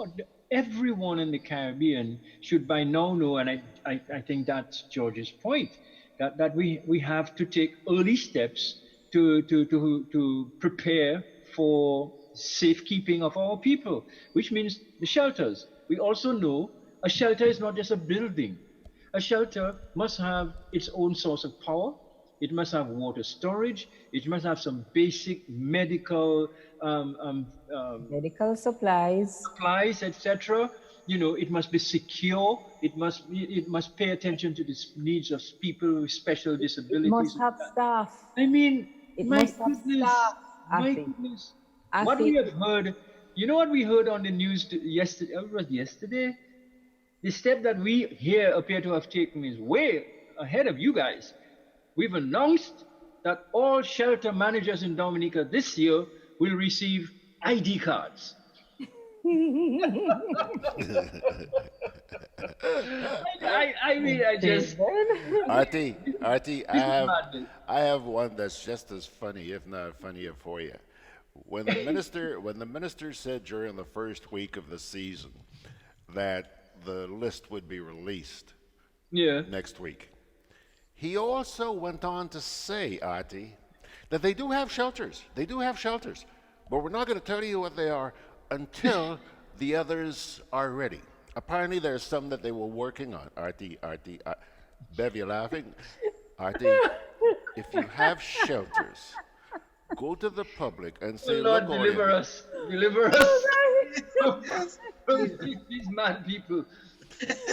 everyone in the Caribbean should by now know, and I think that's George's point, that we have to take early steps to prepare for safekeeping of our people, which means the shelters. We also know a shelter is not just a building. A shelter must have its own source of power. It must have water storage. It must have some basic medical medical supplies, etc. You know, it must be secure. It must pay attention to the needs of people with special disabilities. It must have staff. I mean, it my must have goodness, staff. my goodness. What we have heard, you know what we heard on the news yesterday? It was yesterday. The step that we here appear to have taken is way ahead of you guys. We've announced that all shelter managers in Dominica this year will receive ID cards. I mean, I just... Artie, I have one that's just as funny, if not funnier for you. When the minister said during the first week of the season that the list would be released next week, he also went on to say, Artie, that they do have shelters. They do have shelters. But we're not going to tell you what they are until the others are ready. Apparently there's some that they were working on. Artie, Bev, you're laughing? Artie, if you have shelters, go to the public and say, Lord, look, deliver us from these mad people.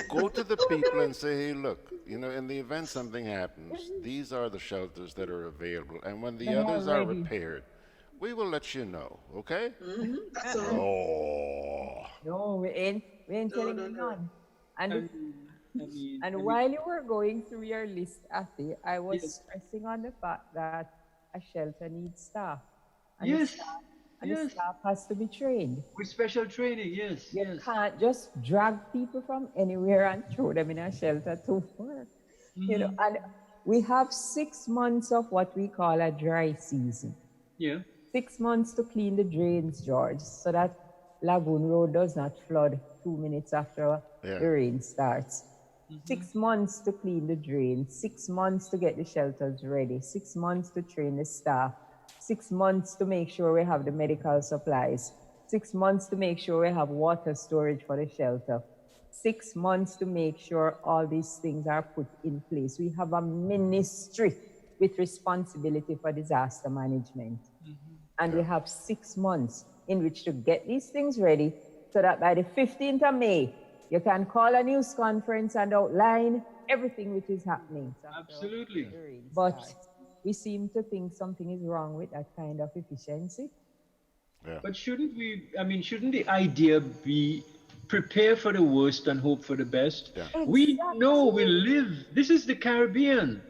Go to the people and say, hey, look, you know, in the event something happens, these are the shelters that are available. And when the others are repaired, we will let you know, okay? Mm-hmm. That's all. Oh. No, we ain't telling you none. And while you were going through your list, Athy, I was stressing on the fact that a shelter needs staff. And the staff has to be trained. With special training, You can't just drag people from anywhere and throw them in a shelter to work. Mm-hmm. You know, and we have 6 months of what we call a dry season. Yeah. 6 months to clean the drains, George, so that Lagoon Road does not flood 2 minutes after the rain starts. Mm-hmm. 6 months to clean the drains, 6 months to get the shelters ready, 6 months to train the staff, 6 months to make sure we have the medical supplies, 6 months to make sure we have water storage for the shelter, 6 months to make sure all these things are put in place. We have a ministry with responsibility for disaster management. Mm-hmm. And we have 6 months in which to get these things ready so that by the 15th of May, you can call a news conference and outline everything which is happening. Absolutely. But we seem to think something is wrong with that kind of efficiency. Yeah. But shouldn't the idea be prepare for the worst and hope for the best? Yeah. Exactly. We know we live, this is the Caribbean.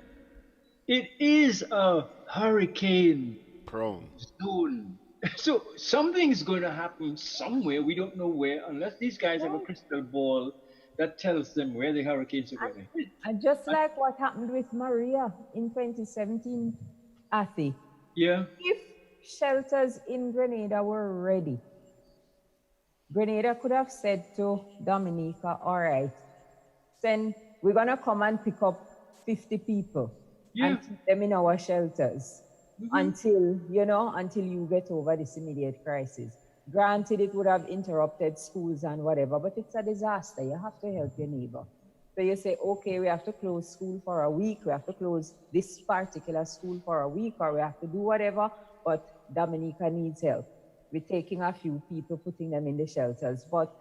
It is a hurricane prone zone. So something's going to happen somewhere. We don't know where, unless these guys have a crystal ball that tells them where the hurricanes are going to hit. And just like what happened with Maria in 2017, Athy. Yeah. If shelters in Grenada were ready, Grenada could have said to Dominica, all right, send we're going to come and pick up 50 people and keep them in our shelters until you get over this immediate crisis. Granted, it would have interrupted schools and whatever, but it's a disaster. You have to help your neighbor. So you say, okay, we have to close school for a week. We have to close this particular school for a week, or we have to do whatever, but Dominica needs help. We're taking a few people, putting them in the shelters, but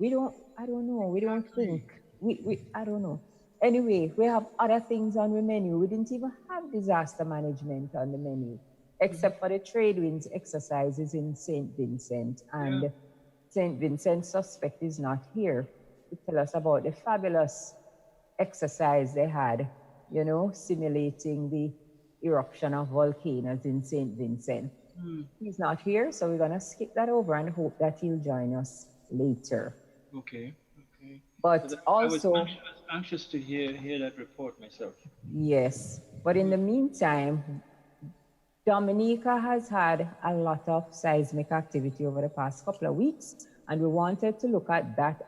I don't know. Anyway, we have other things on the menu. We didn't even have disaster management on the menu, except for the Tradewinds exercises in St. Vincent. And St. Vincent suspect is not here to tell us about the fabulous exercise they had, simulating the eruption of volcanoes in St. Vincent. He's not here, so we're going to skip that over and hope that he'll join us later. Okay. But also, I was anxious to hear that report myself. Yes, but in the meantime, Dominica has had a lot of seismic activity over the past couple of weeks, and we wanted to look at that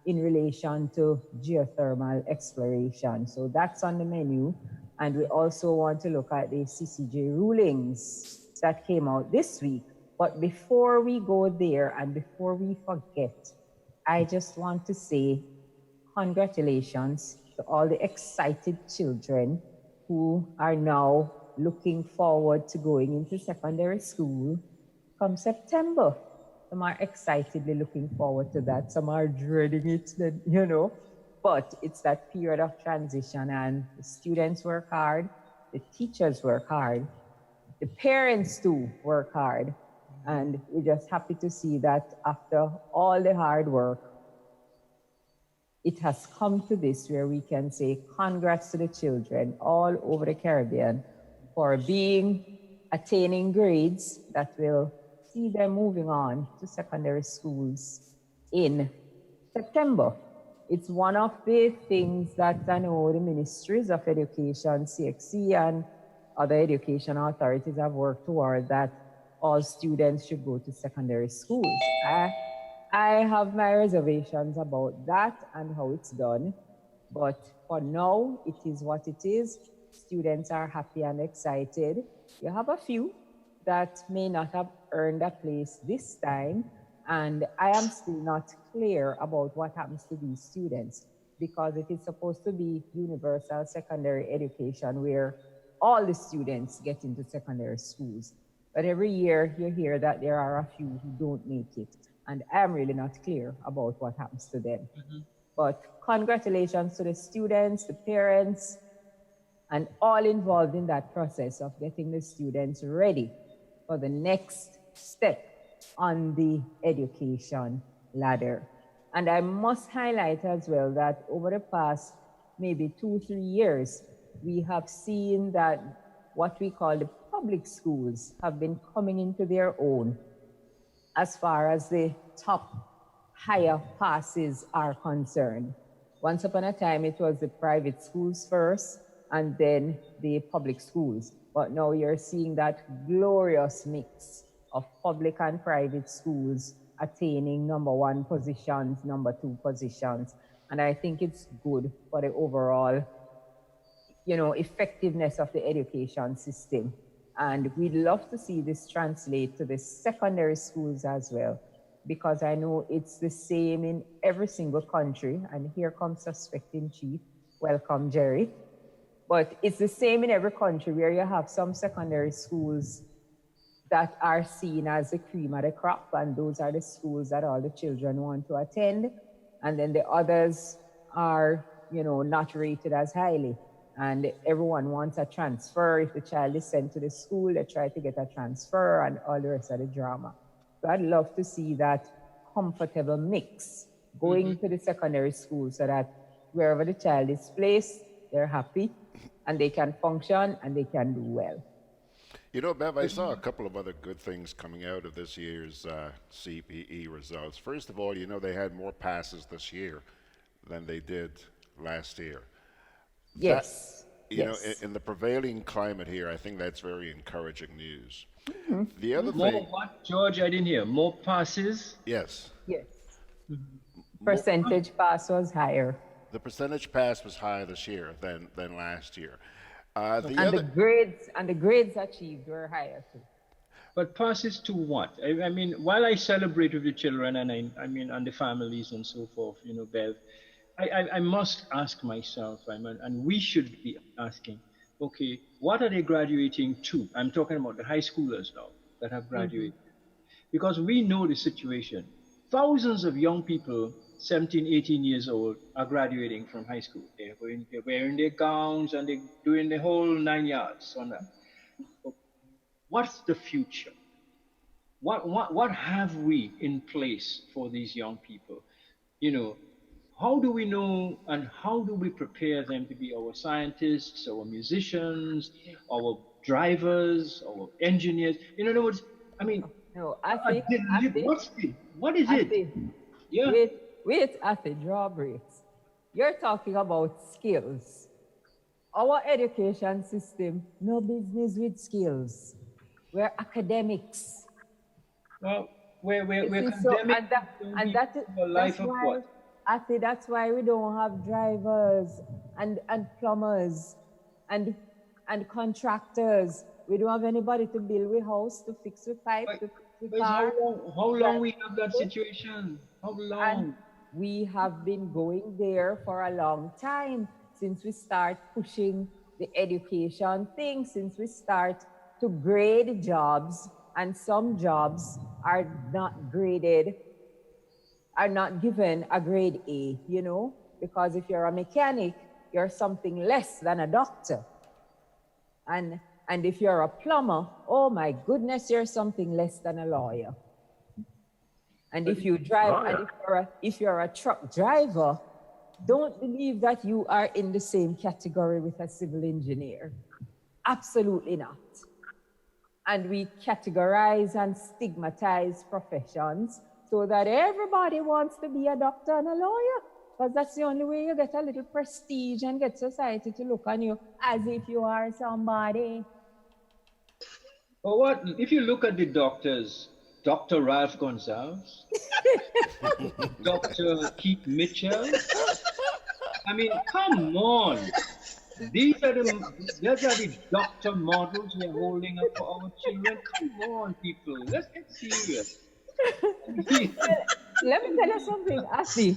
in relation to geothermal exploration. So that's on the menu, and we also want to look at the CCJ rulings that came out this week. But before we go there and before we forget, I just want to say congratulations to all the excited children who are now looking forward to going into secondary school come September. Some are excitedly looking forward to that. Some are dreading it, but it's that period of transition, and the students work hard, the teachers work hard, the parents too work hard. And we're just happy to see that after all the hard work, it has come to this where we can say congrats to the children all over the Caribbean for attaining grades that will see them moving on to secondary schools in September. It's one of the things that I know the ministries of education, CXC, and other education authorities have worked toward, that all students should go to secondary schools. I have my reservations about that and how it's done, but for now, it is what it is. Students are happy and excited. You have a few that may not have earned a place this time, and I am still not clear about what happens to these students, because it is supposed to be universal secondary education where all the students get into secondary schools. But every year you hear that there are a few who don't make it, and I'm really not clear about what happens to them. But congratulations to the students, the parents, and all involved in that process of getting the students ready for the next step on the education ladder. And I must highlight as well that over the past maybe 2-3 years, we have seen that what we call the public schools have been coming into their own as far as the top higher passes are concerned. Once upon a time, it was the private schools first and then the public schools. But now you're seeing that glorious mix of public and private schools attaining number 1 positions, number 2 positions. And I think it's good for the overall, effectiveness of the education system. And we'd love to see this translate to the secondary schools as well, because I know it's the same in every single country. And here comes Suspect in Chief. Welcome, Jerry. But it's the same in every country where you have some secondary schools that are seen as the cream of the crop, and those are the schools that all the children want to attend. And then the others are, not rated as highly. And everyone wants a transfer. If the child is sent to the school, they try to get a transfer and all the rest of the drama. So I'd love to see that comfortable mix going to the secondary school, so that wherever the child is placed, they're happy and they can function and they can do well. Bev, I saw a couple of other good things coming out of this year's CPE results. First of all, they had more passes this year than they did last year. Yes. In the prevailing climate here, I think that's very encouraging news. The other More thing... what, George? I didn't hear. More passes? Yes. Percentage pass was higher. the percentage pass was higher this year than last year. The grades achieved were higher too. But passes to what? I mean, while I celebrate with the children and and the families and so forth, Bev, I must ask myself, and we should be asking, okay, what are they graduating to? I'm talking about the high schoolers now that have graduated. Because we know the situation. Thousands of young people, 17, 18 years old, are graduating from high school. They're wearing their gowns and they're doing the whole 9 yards on that. What's the future? What have we in place for these young people? How do we know and how do we prepare them to be our scientists, our musicians, our drivers, our engineers? In other words, what is it? Yeah. Wait, draw breaks. You're talking about skills. Our education system, no business with skills. We're academics. Well, we're condemning the life of what? That's why we don't have drivers and plumbers and contractors. We don't have anybody to build a house, to fix a pipe, to fix a car. How long we have that situation? How long? And we have been going there for a long time, since we start pushing the education thing, since we start to grade jobs, and some jobs are not graded, are not given a grade A, because if you're a mechanic, you're something less than a doctor. And if you're a plumber, oh my goodness, you're something less than a lawyer. And if you drive, and if you're a truck driver, don't believe that you are in the same category with a civil engineer. Absolutely not. And we categorize and stigmatize professions so that everybody wants to be a doctor and a lawyer, because that's the only way you get a little prestige and get society to look on you as if you are somebody. Well, what if you look at the doctors? Dr. Ralph Gonzalez, Dr. Keith Mitchell. I mean, come on. These are the doctor models we're holding up for our children. Come on, people. Let's get serious. Let me tell you something, Afi.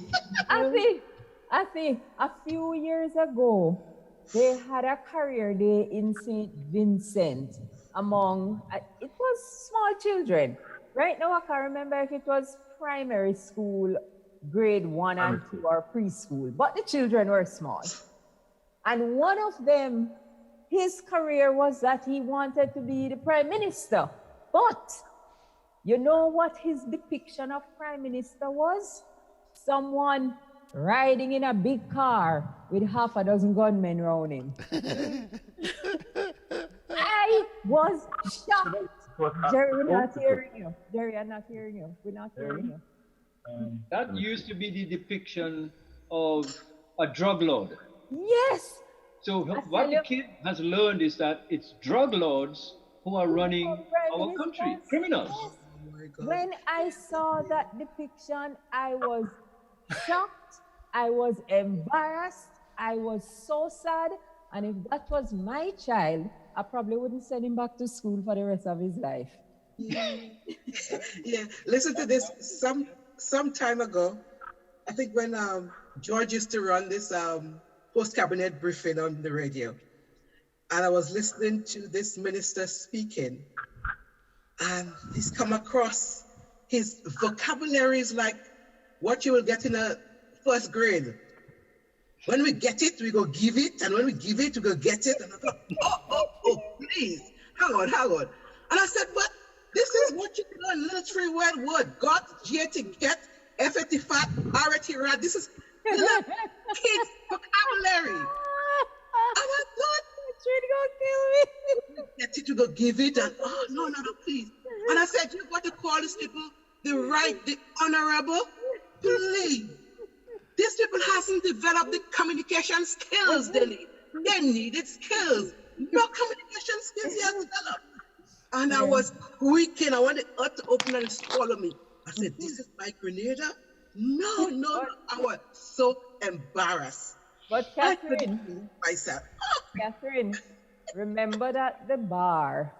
A few years ago, they had a career day in St. Vincent among, it was small children. Right now, I can't remember if it was primary school, grade 1 and 2, or preschool, but the children were small. And one of them, his career was that he wanted to be the prime minister. But you know what his depiction of prime minister was? Someone riding in a big car with half a dozen gunmen around him. I was shocked. Jerry, we're not hearing you. Jerry, I'm not hearing you. We're not hearing you. That used to be the depiction of a drug lord. Yes. So what the kid has learned is that it's drug lords who are running our country, criminals. Yes. Oh, when I saw that depiction, I was shocked. I was embarrassed. I was so sad. And if that was my child, I probably wouldn't send him back to school for the rest of his life. Yeah. Listen to this. Some time ago, I think when George used to run this post-cabinet briefing on the radio, and I was listening to this minister speaking, and he's come across, his vocabulary is like what you will get in a first grade. When we get it, we go give it, and when we give it, we go get it. And I thought, oh, please, hang on. And I said, but this is what you learn, little three-word word, got, to get, F-85, R-T-Rad. This is kids' vocabulary. And I thought, it's really gonna kill me. Get it, we go give it, and no, please. And I said, you got to call these people the honorable, please. These people hasn't developed the communication skills they need. They needed skills. No communication skills yet developed. And I was quaking. I wanted earth to open and swallow me. I said, this is my Grenada? No. I was so embarrassed. But Catherine, myself. Catherine, remember that the bar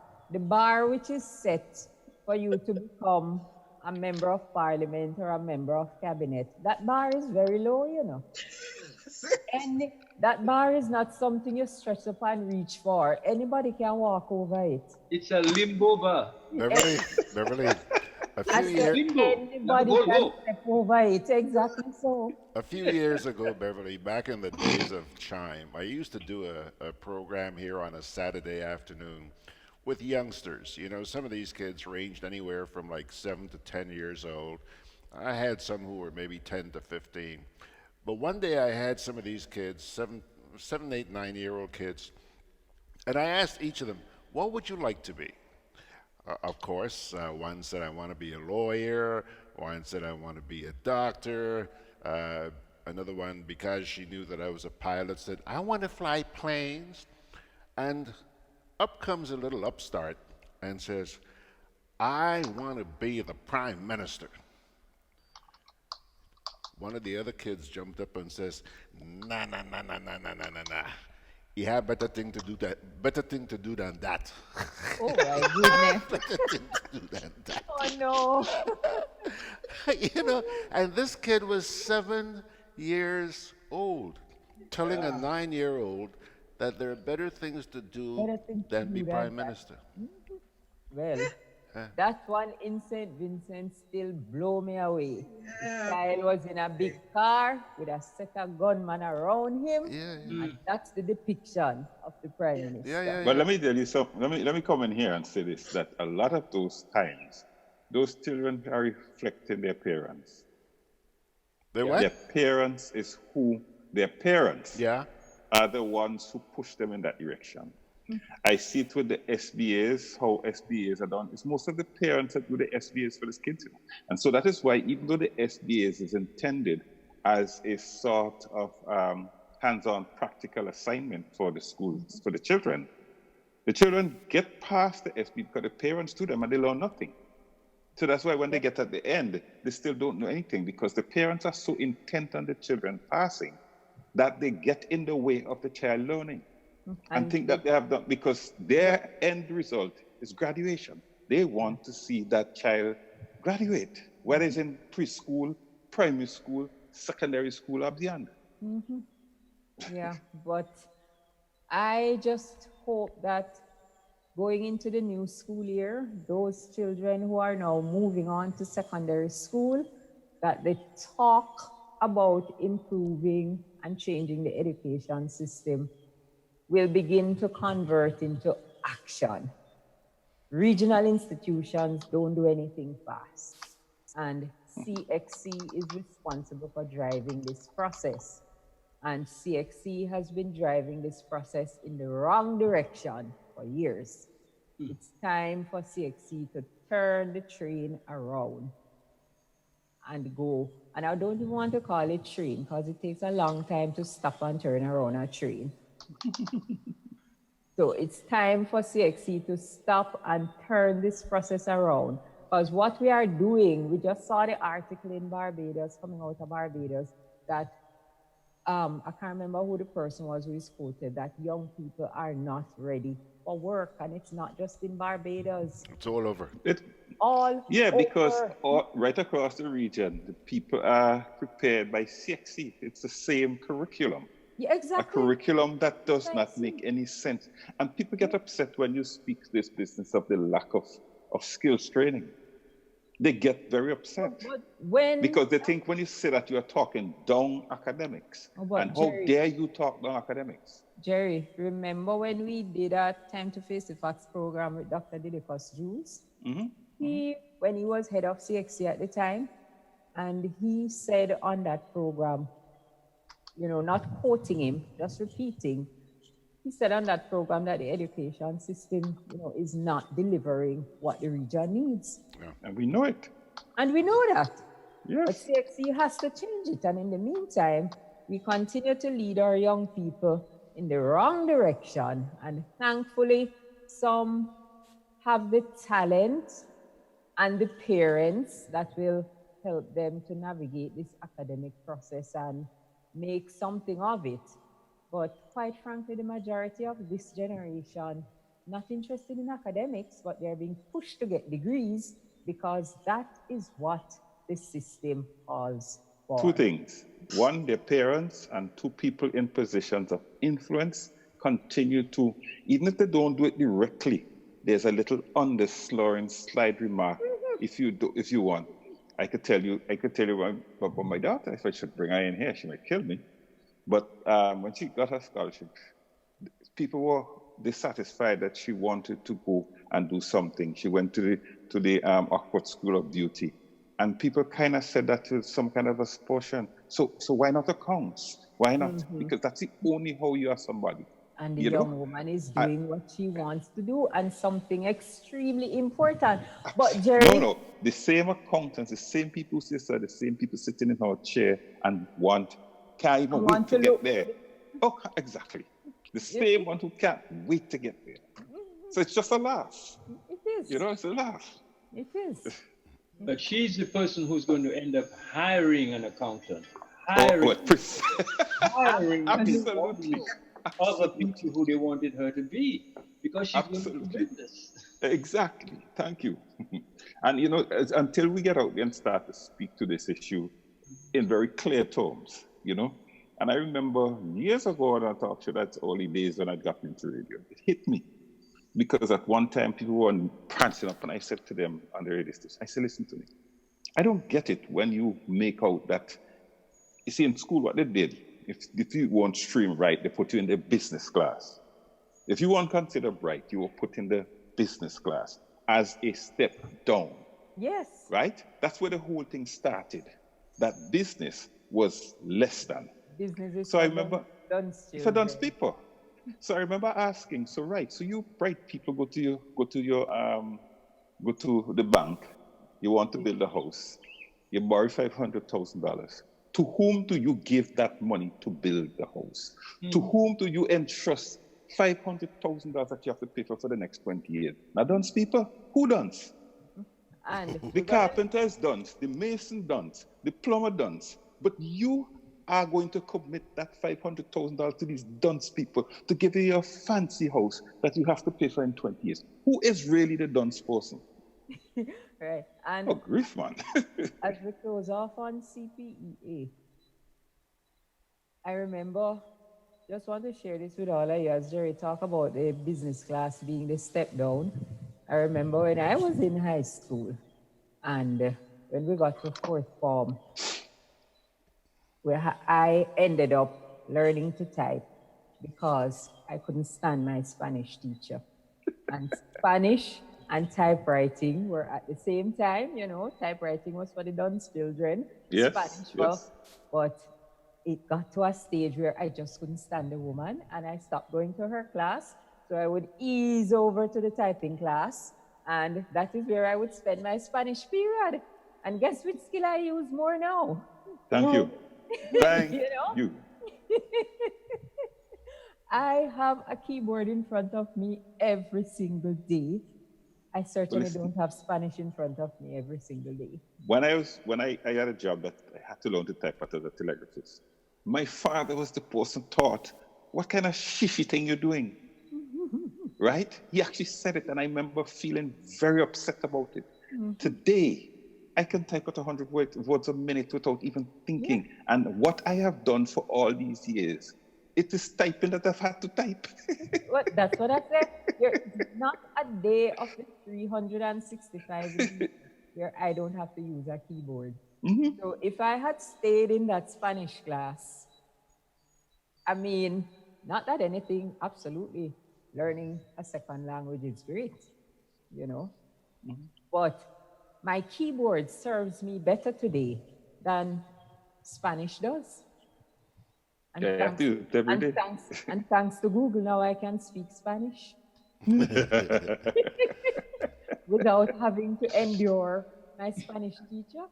which is set for you to become a member of parliament or a member of cabinet, that bar is very low, you know. And that bar is not something you stretch up and reach for. Anybody can walk over it. It's a limbo bar. Beverley, a few years anybody can step over it. Exactly so. A few years ago, Beverly, back in the days of Chime, I used to do a program here on a Saturday afternoon with youngsters. You know, some of these kids ranged anywhere from like 7 to 10 years old. I had some who were maybe 10 to 15. But one day I had some of these kids, 7, 8, 9-year-old kids, and I asked each of them, what would you like to be? Of course, one said, I want to be a lawyer. One said, I want to be a doctor. Another one, because she knew that I was a pilot, said, I want to fly planes. And up comes a little upstart and says, I want to be the prime minister. One of the other kids jumped up and says, nah. You have better thing to do than that. Oh my goodness. Better thing to do than that. Oh no. You know, and this kid was 7 years old, telling a 9-year-old that there are better things to do than be prime minister. Mm-hmm. Well, that one in St. Vincent still blow me away. The child was in a big car with a set of gunmen around him, and that's the depiction of the prime minister. But let me tell you something. Let me come in here and say this: that a lot of those times, those children are reflecting their parents. Their what? Their parents is who their parents are the ones who push them in that direction. I see it with the SBAs, how SBAs are done. It's most of the parents that do the SBAs for the kids. And so that is why, even though the SBAs is intended as a sort of hands-on practical assignment for the schools, for the children get past the SB because the parents do them and they learn nothing. So that's why when they get at the end, they still don't know anything because the parents are so intent on the children passing that they get in the way of the child learning. And think that they have done, because their end result is graduation. They want to see that child graduate, whether it's in preschool, primary school, secondary school, or beyond. Mm-hmm. Yeah, but I just hope that going into the new school year, those children who are now moving on to secondary school, that they talk about improving and changing the education system will begin to convert into action. Regional institutions don't do anything fast, and CXC is responsible for driving this process. And CXC has been driving this process in the wrong direction for years. It's time for CXC to turn the train around and go. And I don't even want to call it train because it takes a long time to stop and turn around a train. So it's time for CXC to stop and turn this process around. Because what we are doing, we just saw the article in Barbados, coming out of Barbados, that I can't remember who the person was who is quoted, that young people are not ready for work. And it's not just in Barbados. It's all over. Because right across the region, the people are prepared by CXC. It's the same curriculum. Yeah, exactly. A curriculum that does not make any sense. And people get upset when you speak this business of the lack of skills training. They get very upset. Because they think when you say that, you are talking down academics. And how dare you talk down academics? Jerry, remember when we did a Time to Face the Facts program with Dr. Didicus Jules? When he was head of CXC at the time, and he said on that program, not quoting him, just repeating, he said on that program that the education system, is not delivering what the region needs. Yeah. And we know it. And we know that. Yes. But CXC has to change it. And in the meantime, we continue to lead our young people in the wrong direction. And thankfully, some have the talent and the parents that will help them to navigate this academic process and make something of it. But quite frankly, the majority of this generation not interested in academics, but they're being pushed to get degrees because that is what the system calls for. Two things. One, their parents, and two, people in positions of influence continue to, even if they don't do it directly, there's a little underslurring slide remark. If you want, I could tell you about my daughter. If I should bring her in here, she might kill me. But when she got her scholarship, people were dissatisfied that she wanted to go and do something. She went to the Oxford School of Beauty, and people kind of said that was some kind of a portion. So why not accounts? Why not? Because that's the only how you are somebody. And the young woman is doing what she wants to do, and something extremely important. But Jerry, no, the same accountants, the same people, sister, the same people sitting in our chair and can't even wait to get there. Oh, exactly. The same one who can't wait to get there. So it's just a laugh. It is. It's a laugh. It is. But she's the person who's going to end up hiring an accountant. Hiring absolutely other people who they wanted her to be, because she's going to do business. Exactly. Thank you. And until we get out there and start to speak to this issue in very clear terms, And I remember years ago on a talk show, that's early days when I got into radio, it hit me. Because at one time people were prancing up, and I said to them on the radio station, I said, listen to me. I don't get it when you make out that, you see, in school what they did, if you weren't stream right, they put you in the business class. If you weren't considered bright, you were put in the business class as a step down. Yes. Right? That's where the whole thing started. That business was less than. Business is so I remember for dunce people. So I remember asking, so you bright people go to the bank, you want to build a house, you borrow $500,000. To whom do you give that money to build the house? To whom do you entrust $500,000 that you have to pay for the next 20 years? Now, dunce people, who dunce? And the carpenter is dunce, the mason dunce, the plumber dunce, but you are going to commit that $500,000 to these dunce people to give you a fancy house that you have to pay for in 20 years. Who is really the dunce person? Right. And grief, man. as we close off on CPEA, I remember, just want to share this with all of you as Jerry talk about the business class being the step down. I remember when I was in high school, and when we got to fourth form, where I ended up learning to type because I couldn't stand my Spanish teacher. And Spanish and typewriting were at the same time, typewriting was for the dunce children. Yes, Spanish but it got to a stage where I just couldn't stand the woman, and I stopped going to her class. So I would ease over to the typing class, and that is where I would spend my Spanish period. And guess which skill I use more now? Thank you. Thank you. I have a keyboard in front of me every single day. I certainly don't have Spanish in front of me every single day. When I had a job that I had to learn to type as a telegraphist, my father was the person taught, what kind of shishy thing you're doing? Right? He actually said it, and I remember feeling very upset about it. Today, I can type out 100 words a minute without even thinking. Yeah. And what I have done for all these years, it is typing that I've had to type. That's what I said. There's not a day of the 365 where I don't have to use a keyboard. So if I had stayed in that Spanish class, I mean, not that anything, absolutely, learning a second language is great, but my keyboard serves me better today than Spanish does. And thanks to Google, now I can speak Spanish without having to endure my Spanish teacher.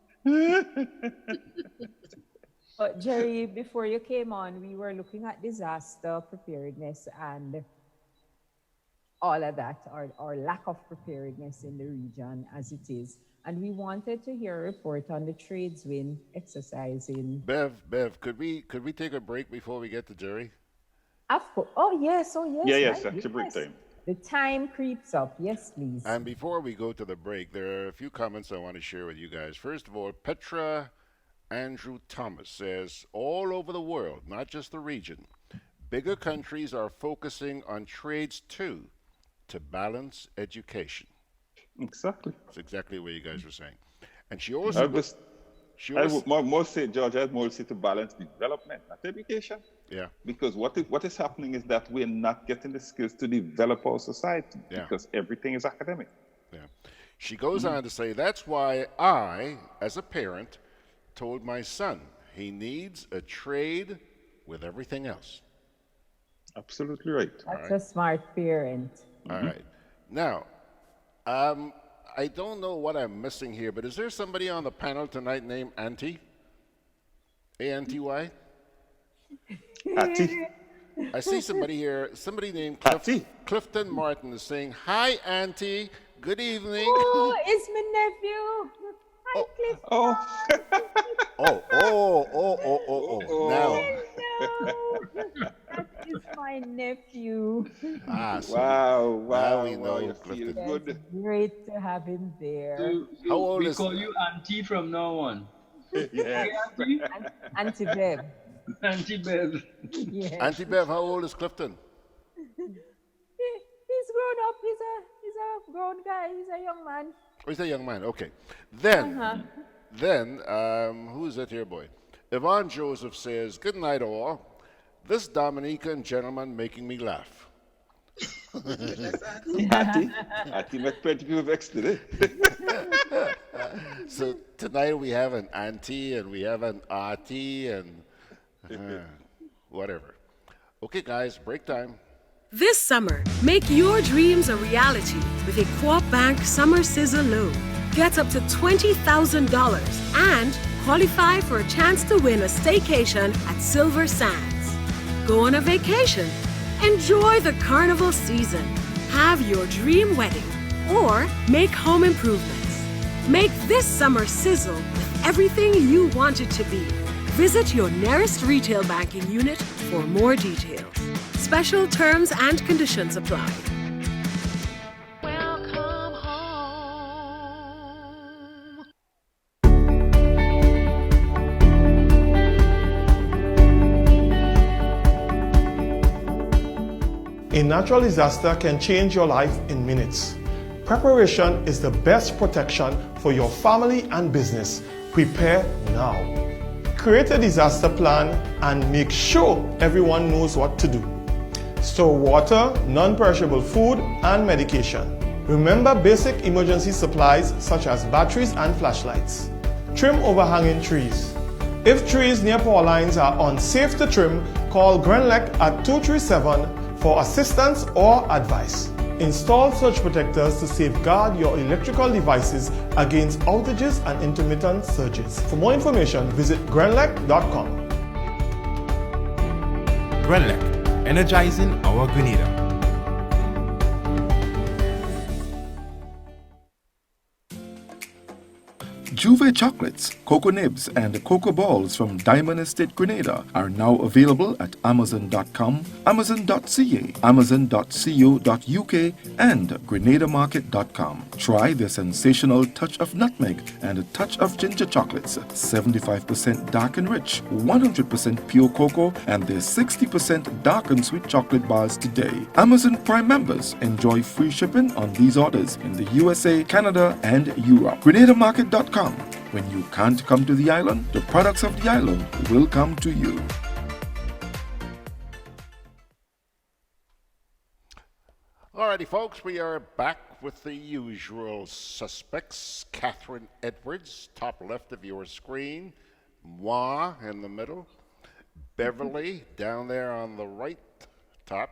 But Jerry, before you came on, we were looking at disaster preparedness, and all of that, or lack of preparedness in the region as it is. And we wanted to hear a report on the Tradewinds exercising. Bev, could we take a break before we get to Jerry? Of course. Oh yes, Yes, that's a break time. The time creeps up. Yes, please. And before we go to the break, there are a few comments I want to share with you guys. First of all, Petra Andrew Thomas says, all over the world, not just the region, bigger countries are focusing on trades too, to balance education. Exactly. That's exactly what you guys were saying. And she also... I would more say, George, I'd more say to balance development, not education. Yeah. Because what is happening is that we're not getting the skills to develop our society because everything is academic. Yeah. She goes on to say, that's why I, as a parent, told my son he needs a trade with everything else. Absolutely right. That's a smart parent. All right. Now, I don't know what I'm missing here, but is there somebody on the panel tonight named Auntie? A-N-T-Y? Auntie. I see somebody here, somebody named Clifton Martin is saying, hi, Auntie. Good evening. Oh, it's my nephew. Hi, Clifton. Now. That is my nephew. Wow. Now we know you Clifton. It's great to have him there. How old we is call you Auntie from now on. Yes. Auntie Bev. Auntie Bev. Yes. Auntie Bev, how old is Clifton? He's grown up. He's a grown guy. He's a young man. Oh, he's a young man. Okay. Then, who is that here, boy? Yvonne Joseph says, good night, all. This Dominican gentleman making me laugh. Auntie met plenty people vexed today. So tonight we have an auntie and we have an auntie and whatever. Okay, guys, break time. This summer, make your dreams a reality with a Co-op Bank Summer Sizzle Loan. Get up to $20,000 and qualify for a chance to win a staycation at Silver Sands. Go on a vacation. Enjoy the carnival season. Have your dream wedding or make home improvements. Make this summer sizzle with everything you want it to be. Visit your nearest retail banking unit for more details. Special terms and conditions apply. Welcome home. A natural disaster can change your life in minutes. Preparation is the best protection for your family and business. Prepare now. Create a disaster plan and make sure everyone knows what to do. Store water, non-perishable food, and medication. Remember basic emergency supplies such as batteries and flashlights. Trim overhanging trees. If trees near power lines are unsafe to trim, call GRENADAB at 237 for assistance or advice. Install surge protectors to safeguard your electrical devices against outages and intermittent surges. For more information, visit grenadac.com. GRENADAB, energizing our Grenada. Juve chocolates, cocoa nibs, and cocoa balls from Diamond Estate Grenada are now available at Amazon.com, Amazon.ca, Amazon.co.uk, and GrenadaMarket.com. Try the sensational touch of nutmeg and a touch of ginger chocolates, 75% dark and rich, 100% pure cocoa, and their 60% dark and sweet chocolate bars today. Amazon Prime members enjoy free shipping on these orders in the USA, Canada, and Europe. GrenadaMarket.com. When you can't come to the island, the products of the island will come to you. Alrighty, folks, we are back with the usual suspects. Catherine Edwards, top left of your screen. Moi in the middle. Beverly down there on the right top.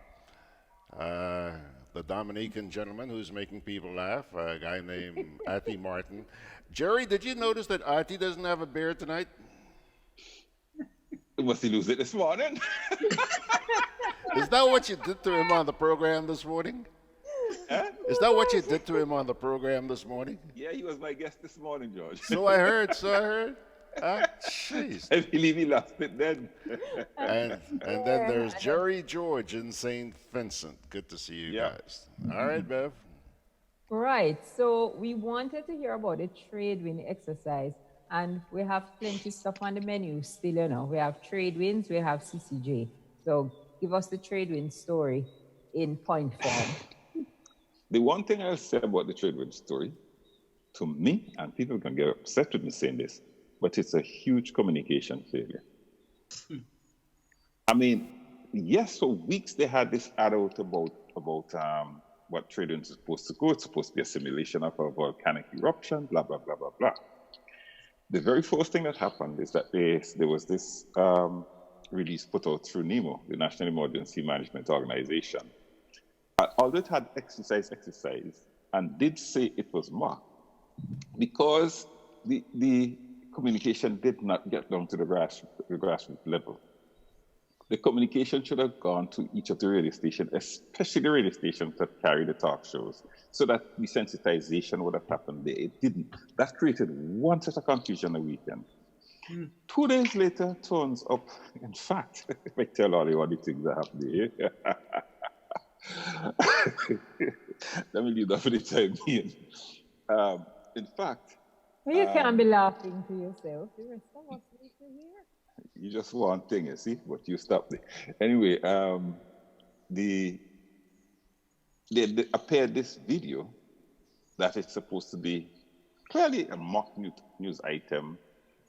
The Dominican gentleman who's making people laugh, a guy named Atherton Martin. Jerry, did you notice that Artie doesn't have a beard tonight? Must he lose it this morning? Is that what you did to him on the program this morning? Is that what you did to him on the program this morning? Yeah, he was my guest this morning, George. So I heard. Jeez. I believe he lost it then. and then there's Jerry George in St. Vincent. Good to see you guys. All right, Bev. Right. So we wanted to hear about the Tradewinds exercise, and we have plenty stuff on the menu still, you know. We have Tradewinds, we have CCJ. So give us the Tradewinds story in point form. The one thing I'll say about the Tradewinds story, to me, and people can get upset with me saying this, but it's a huge communication failure. I mean, yes, for weeks they had this ad out about what Tradewinds is supposed to go. It's supposed to be a simulation of a volcanic eruption, blah, blah, blah, blah, blah. The very first thing that happened is that there was this release put out through NEMO, the National Emergency Management Organization. Although it had exercise, and did say it was marked, because the communication did not get down to the grassroots level. The communication should have gone to each of the radio stations, especially the radio stations that carry the talk shows, so that the sensitization would have happened there. It didn't. That created one set of confusion a weekend. 2 days later, turns up. In fact, if I tell all you all the things that happened here, let me leave that for the time being. In fact, well, you can't be laughing to yourself. The rest of us need to hear. You just one thing, you see, but you stop there. Anyway, they appeared this video that it's supposed to be clearly a mock news item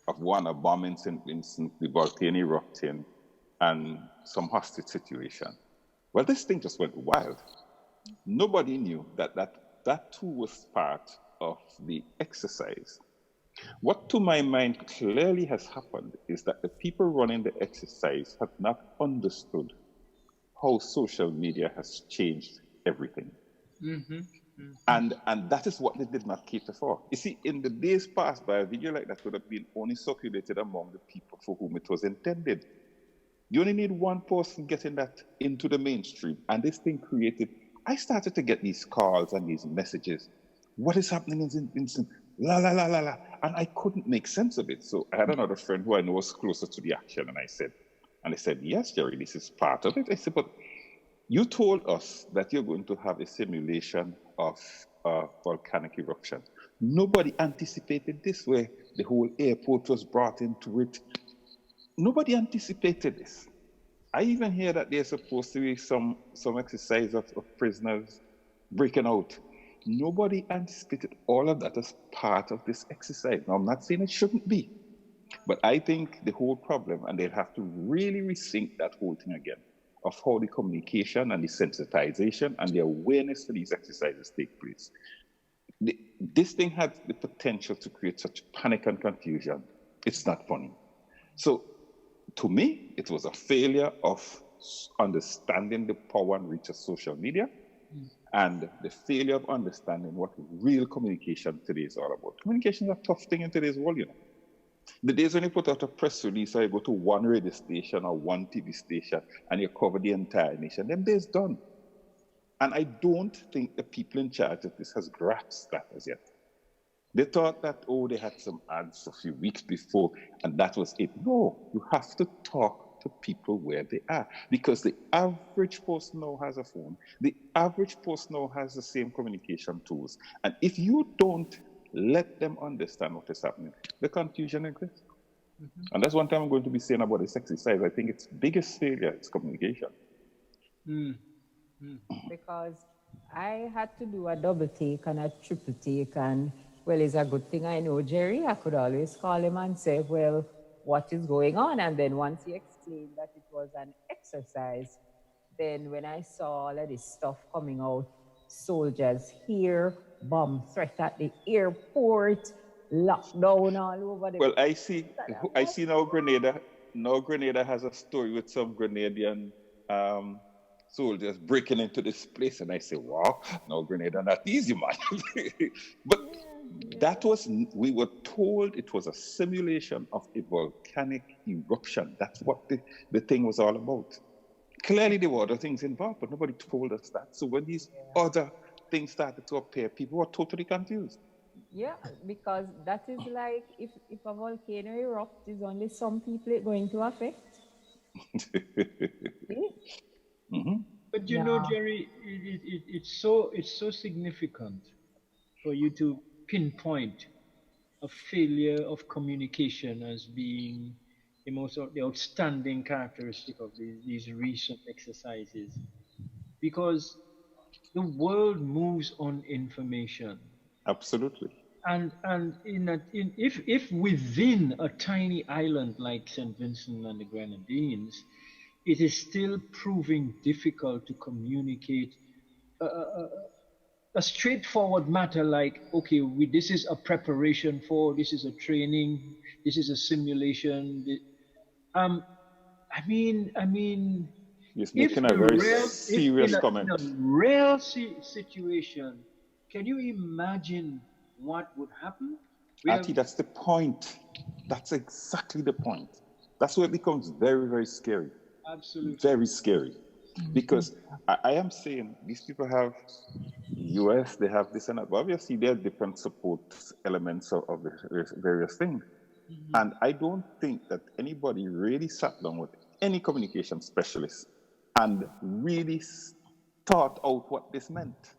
of a bomb in St. Vincent, the volcano erupting, and some hostage situation. Well, this thing just went wild. Nobody knew that too was part of the exercise. What to my mind clearly has happened is that the people running the exercise have not understood how social media has changed everything. And that is what they did not cater for. You see, in the days past by, a video like that would have been only circulated among the people for whom it was intended. You only need one person getting that into the mainstream, and this thing created. I started to get these calls and these messages. What is happening in St. Vincent? La, la, la, la, la. And I couldn't make sense of it. So I had another friend who I know was closer to the action, and they said, yes, Jerry, this is part of it. I said, but you told us that you're going to have a simulation of volcanic eruption. Nobody anticipated this, where the whole airport was brought into it. Nobody anticipated this. I even hear that there's supposed to be some exercise of prisoners breaking out. Nobody anticipated all of that as part of this exercise. Now, I'm not saying it shouldn't be, but I think the whole problem, and they'll have to really rethink that whole thing again, of how the communication and the sensitization and the awareness for these exercises take place. This thing had the potential to create such panic and confusion. It's not funny. So, to me, it was a failure of understanding the power and reach of social media. And the failure of understanding what real communication today is all about. Communication is a tough thing in today's world, you know. The days when you put out a press release or you go to one radio station or one TV station and you cover the entire nation, them days done. And I don't think the people in charge of this has grasped that as yet. They thought that, they had some ads a few weeks before and that was it. No, you have to talk to people where they are, because the average person now has a phone. The average person now has the same communication tools. And if you don't let them understand what is happening, the confusion exists. And that's one thing I'm going to be saying about this exercise. I think its biggest failure is communication. Because I had to do a double take and a triple take, and well, it's a good thing I know Jerry. I could always call him and say, well, what is going on? And then once he explained that it was an exercise, then when I saw all of this stuff coming out, soldiers here, bomb threat at the airport, lockdown all over the... Well, I see now Grenada has a story with some Grenadian soldiers breaking into this place, and I say, wow, now Grenada not easy, man. But that was, we were told it was a simulation of a volcanic eruption. That's what the thing was all about. Clearly there were other things involved, but nobody told us that. So when these other things started to appear, people were totally confused. Yeah, because that is like if a volcano erupts, it's only some people it's going to affect. But you know, Jerry, it's so significant for you to pinpoint a failure of communication as being the outstanding characteristic of these recent exercises, because the world moves on information. Absolutely. And if within a tiny island like St. Vincent and the Grenadines, it is still proving difficult to communicate a straightforward matter like, okay, this is a preparation for, this is a training, this is a simulation. I mean, he's making a very serious comment. In a real situation, can you imagine what would happen? Ati, that's the point. That's exactly the point. That's where it becomes very, very scary. Absolutely. Very scary. Because I am saying these people have US, they have this and that, but obviously there are different support elements of the various things. And I don't think that anybody really sat down with any communication specialist and really thought out what this meant.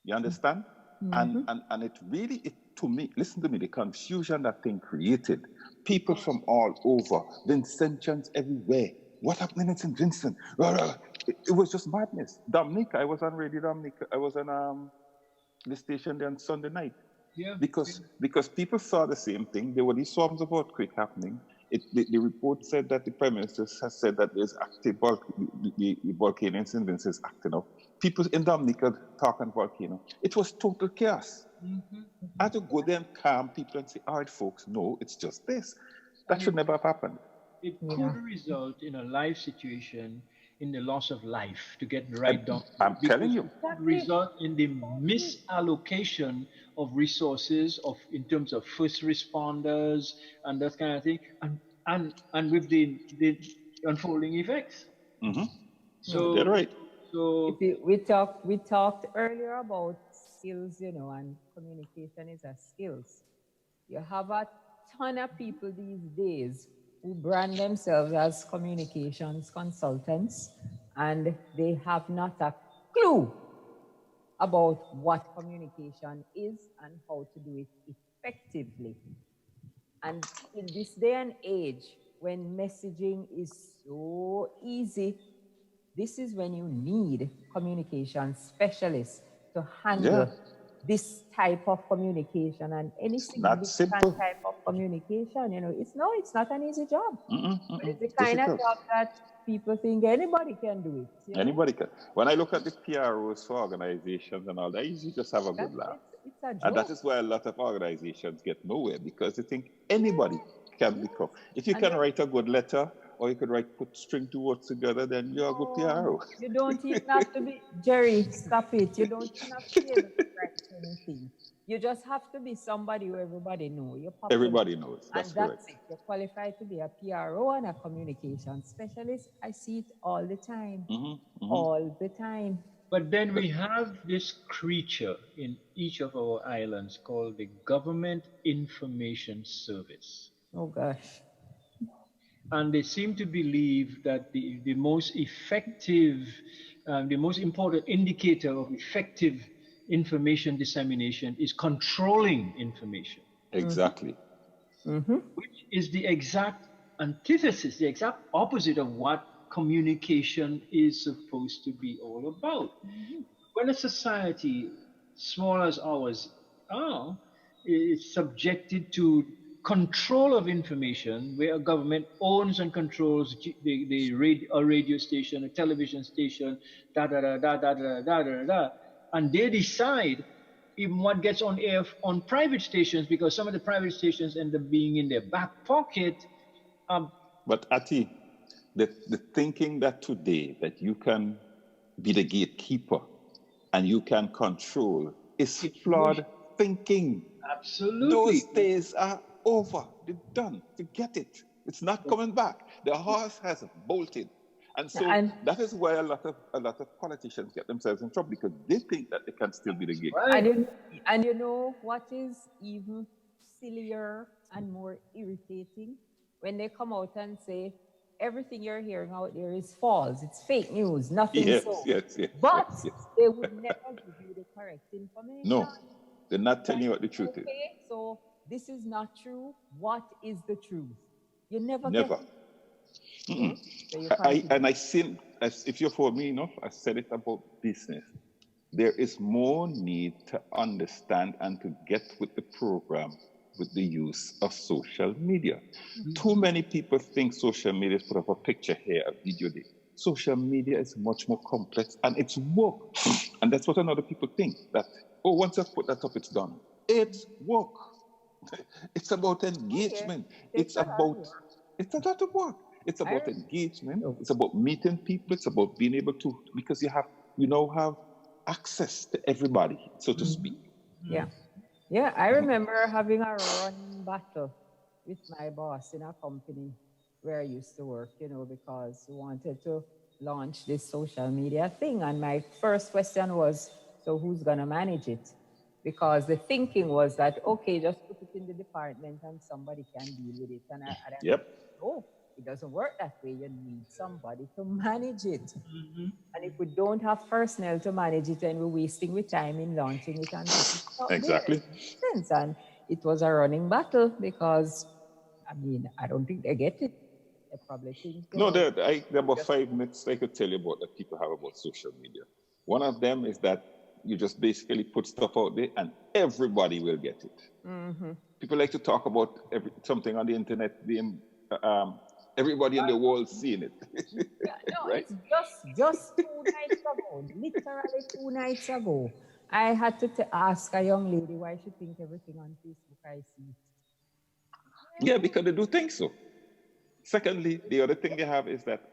You understand? And it really, to me, listen to me, the confusion that thing created, people from all over, Vincentians everywhere. What happened in St. Vincent? It was just madness. Dominica, I was on Radio Dominica. I was on the station there on Sunday night. Yeah. Because people saw the same thing. There were these swarms of earthquake happening. The report said that the Prime Minister has said that there's active the volcano in St. Vincent is acting up. People in Dominica talking volcano. It was total chaos. I had to go there and calm people and say, all right, folks, no, it's just this. That should never have happened. It could result in a life situation in the loss of life, to get right down. I'm telling you. It could result in the misallocation of resources in terms of first responders and that kind of thing, and with the unfolding effects. So you're right. So we talked earlier about skills, and communication is a skills. You have a ton of people these days who brand themselves as communications consultants, and they have not a clue about what communication is and how to do it effectively. And in this day and age, when messaging is so easy, this is when you need communication specialists to handle this type of communication and any significant type of communication. It's not an easy job. But it's the kind of job that people think anybody can do it. Anybody can. When I look at the PROs for organizations and all that, I usually just have a good laugh. It's a job. And that is why a lot of organizations get nowhere, because they think anybody can become. If you can write a good letter, or you could put string two words together, then you're a good PRO. You don't even have to be, Jerry, stop it. You don't even have to be able to write anything. You just have to be somebody who everybody knows. Everybody knows. That's correct. It. You're qualified to be a PRO and a communication specialist. I see it all the time. All the time. But then we have this creature in each of our islands called the Government Information Service. Oh, gosh. And they seem to believe that the most effective, the most important indicator of effective information dissemination is controlling information. Exactly. Which is the exact antithesis, the exact opposite of what communication is supposed to be all about. When a society, small as ours are, is subjected to control of information, where a government owns and controls a radio station, a television station, and they decide even what gets on air on private stations, because some of the private stations end up being in their back pocket. But Ati, the thinking that today that you can be the gatekeeper and you can control is flawed thinking. Absolutely. Those days are over. They're done. Forget it. It's not coming back. The horse has bolted. And so that is why a lot of politicians get themselves in trouble, because they think that they can still be the gig. And you know what is even sillier and more irritating? When they come out and say, everything you're hearing out there is false, it's fake news, nothing so. Yes. But they would never give you the correct information. No, they're not telling you what the truth is. So this is not true. What is the truth? You never. And I think, if you follow me enough, I said it about business. There is more need to understand and to get with the program with the use of social media. Too many people think social media is put up a picture here, a video there. Social media is much more complex, and it's work. And that's what a lot of people think, that, once I put that up, it's done. It's work. It's about engagement. It's a lot of work. It's about engagement. It's about meeting people. It's about being able to, because you now have access to everybody, so to speak. Yeah, I remember having a running battle with my boss in a company where I used to work, because we wanted to launch this social media thing. And my first question was, so who's going to manage it? Because the thinking was that, okay, just put it in the department and somebody can deal with it. And I said, no, it doesn't work that way. You need somebody to manage it. And if we don't have personnel to manage it, then we're wasting time in launching it. And exactly. And it was a running battle because, I don't think they get it. They probably think. No, there are about 5 minutes I could tell you about that people have about social media. One of them is that you just basically put stuff out there and everybody will get it. People like to talk about something on the internet being everybody in the world seeing it. Right? It's just 2 nights ago, literally 2 nights ago, I had to ask a young lady why she thinks everything on Facebook I see. Yeah, because they do think so. Secondly, the other thing they have is that,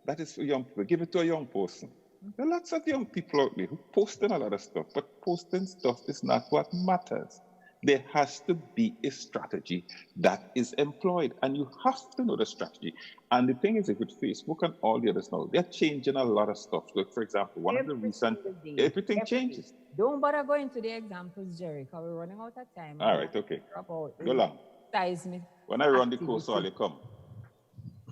that is for young people. Give it to a young person. There are lots of young people out there who posting a lot of stuff, but posting stuff is not what matters. There has to be a strategy that is employed, and you have to know the strategy. And the thing is, with Facebook and all the others now, they're changing a lot of stuff. Like, for example, one of the recent, everything changes. Don't bother going to the examples, Jerry, because we're running out of time. All right, okay. Go along. Seismic when I run the course, all you come.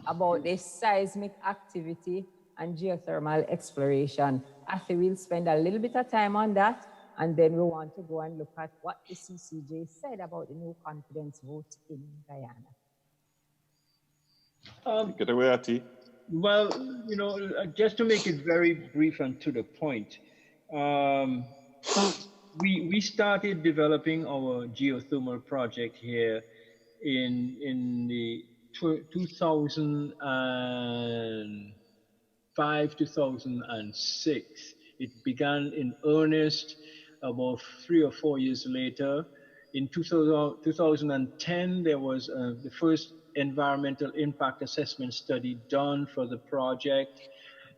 About the seismic activity and geothermal exploration. I think we'll spend a little bit of time on that, and then we want to go and look at what the CCJ said about the no confidence vote in Guyana. Get away, Ati. Well, just to make it very brief and to the point, we started developing our geothermal project here in the 2005, 2006. It began in earnest about 3 or 4 years later. In 2010, there was the first environmental impact assessment study done for the project.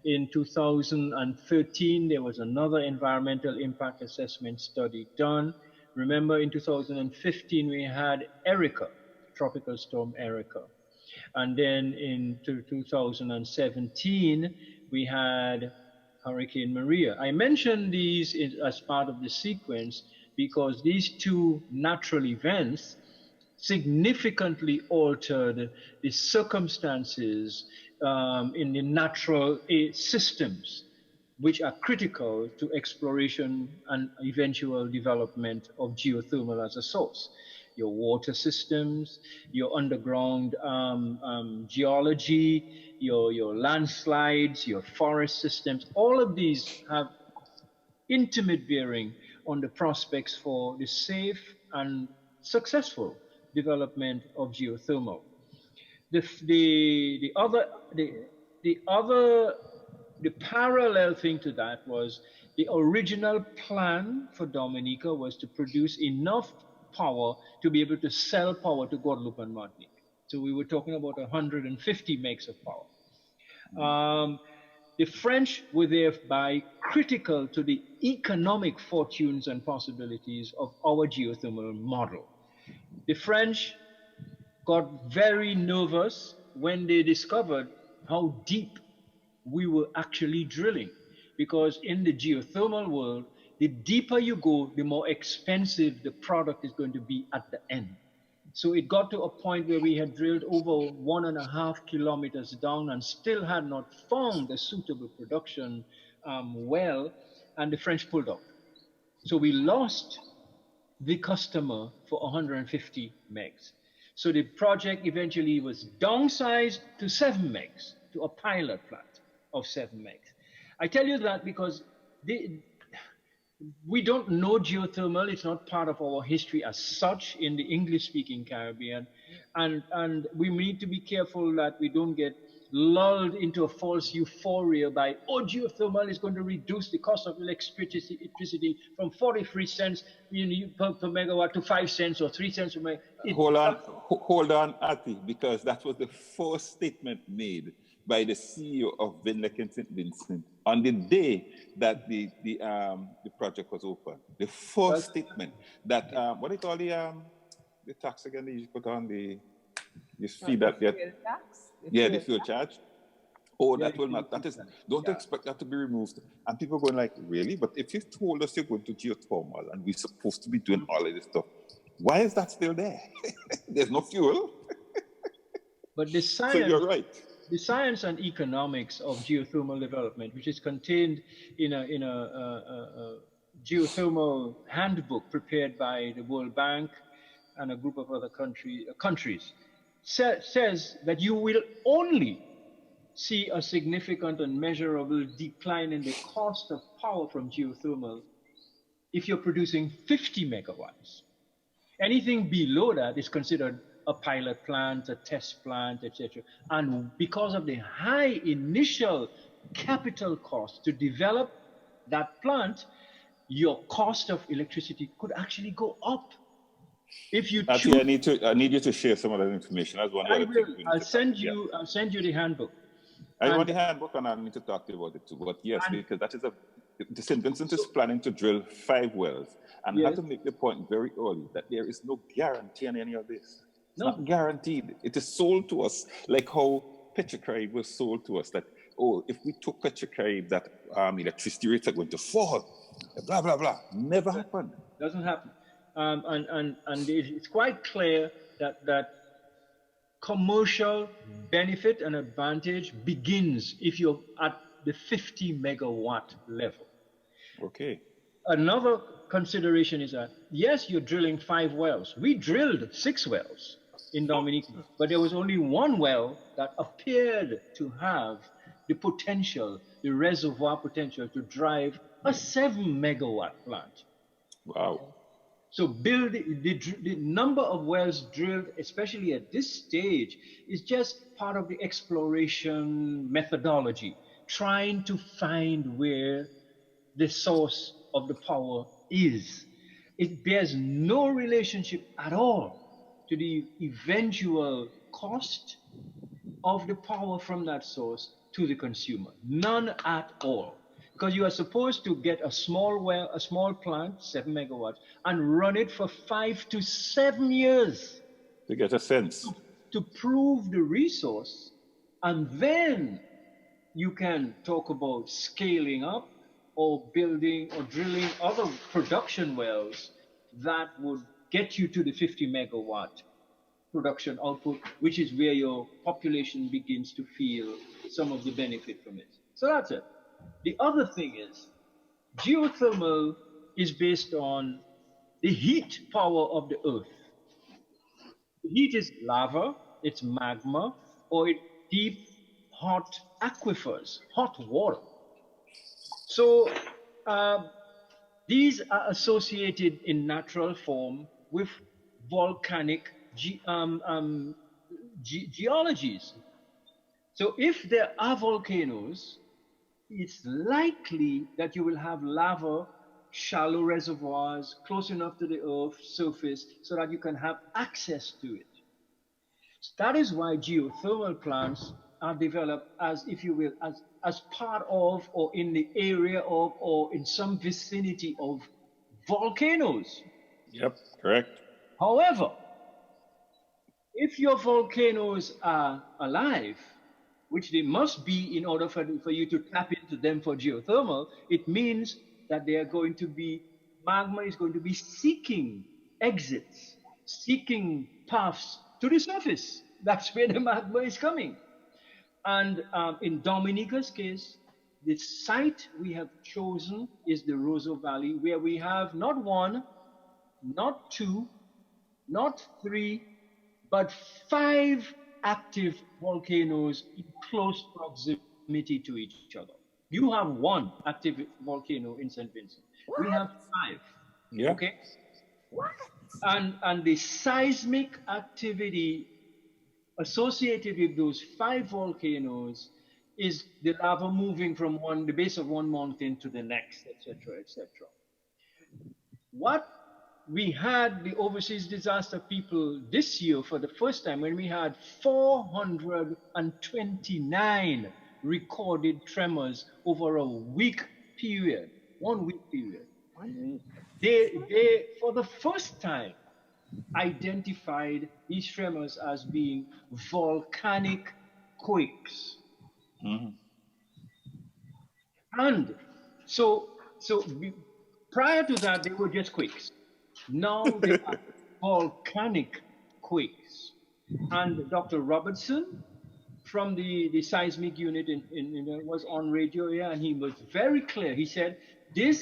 In 2013, there was another environmental impact assessment study done. Remember, in 2015, we had Erica, Tropical Storm Erica. And then in 2017, we had Hurricane Maria. I mentioned these as part of the sequence because these two natural events significantly altered the circumstances in the natural systems, which are critical to exploration and eventual development of geothermal as a source. Your water systems, your underground geology, your landslides, your forest systems, all of these have intimate bearing on the prospects for the safe and successful development of geothermal. The parallel thing to that was the original plan for Dominica was to produce enough power to be able to sell power to Guadeloupe and Martinique. So we were talking about 150 megs of power. The French were thereby critical to the economic fortunes and possibilities of our geothermal model. The French got very nervous when they discovered how deep we were actually drilling. Because in the geothermal world, the deeper you go, the more expensive the product is going to be at the end. So it got to a point where we had drilled over 1.5 kilometers down and still had not found a suitable production well, and the French pulled out. So we lost the customer for 150 megs. So the project eventually was downsized to 7 megs, to a pilot plant of 7 megs. I tell you that because we don't know geothermal. It's not part of our history as such in the English-speaking Caribbean. And we need to be careful that we don't get lulled into a false euphoria by, oh, geothermal is going to reduce the cost of electricity from 43 cents per megawatt to 5 cents or 3 cents per megawatt. Hold on, Ati, because that was the first statement made by the CEO of Vinlek and St. Vincent on the day that the project was open. The first statement that what do you call the tax again? You put on the fee that fuel tax. The fuel charge. Oh, that will not. That is. Don't expect that to be removed. And people are going like, really? But if you told us you're going to geothermal and we're supposed to be doing all of this stuff, why is that still there? There's no fuel. But the science. So you're right. The science and economics of geothermal development, which is contained in a geothermal handbook prepared by the World Bank and a group of other countries, says that you will only see a significant and measurable decline in the cost of power from geothermal if you're producing 50 megawatts. Anything below that is considered a pilot plant, a test plant, etc. And because of the high initial capital cost to develop that plant, your cost of electricity could actually go up. If you Actually, I need you to share some of that information. That's one. I'll send you the handbook. I want the handbook, and I need to talk to you about it too. But yes, because that is the St. Vincent is planning to drill 5 wells, and I have to make the point very early that there is no guarantee on any of this. It's not guaranteed. It is sold to us like how Petrocaribe was sold to us. That, oh, if we took Petrocaribe, that electricity rates are going to fall. Blah, blah, blah. Never happened. Doesn't happen. And it's quite clear that commercial benefit and advantage begins if you're at the 50 megawatt level. Okay. Another consideration is that, yes, you're drilling 5 wells. We drilled 6 wells in Dominica, but there was only 1 well that appeared to have the potential, the reservoir potential to drive a 7 megawatt plant. Wow. So the number of wells drilled, especially at this stage, is just part of the exploration methodology, trying to find where the source of the power is. It bears no relationship at all to the eventual cost of the power from that source to the consumer. None at all. Because you are supposed to get a small well, a small plant, 7 megawatts, and run it for 5 to 7 years. To get a sense. To prove the resource, and then you can talk about scaling up or building or drilling other production wells that would get you to the 50 megawatt production output, which is where your population begins to feel some of the benefit from it. So that's it. The other thing is, geothermal is based on the heat power of the earth. The heat is lava, it's magma, or it's deep, hot aquifers, hot water. So these are associated in natural form with volcanic geologies. So if there are volcanoes, it's likely that you will have lava, shallow reservoirs close enough to the Earth's surface so that you can have access to it. So that is why geothermal plants are developed as, if you will, as part of or in the area of or in some vicinity of volcanoes. Yep, correct. However, if your volcanoes are alive, which they must be in order for you to tap into them for geothermal, it means that they are going to be, magma is going to be seeking exits, seeking paths to the surface. That's where the magma is coming. And in Dominica's case, the site we have chosen is the Roseau Valley, where we have not one, not two, not three, but 5 active volcanoes in close proximity to each other. You have 1 active volcano in St. Vincent. What? We have 5. Yeah. Okay. What? And the seismic activity associated with those 5 volcanoes is the lava moving from the base of one mountain to the next, etc., etc. What we had the overseas disaster people this year for the first time, when we had 429 recorded tremors over a week period, 1 week period. 1 week. They for the first time identified these tremors as being volcanic quakes. Mm-hmm. And so prior to that, they were just quakes. Now they are volcanic quakes. And Dr. Robertson from the seismic unit was on radio here, and he was very clear. He said, the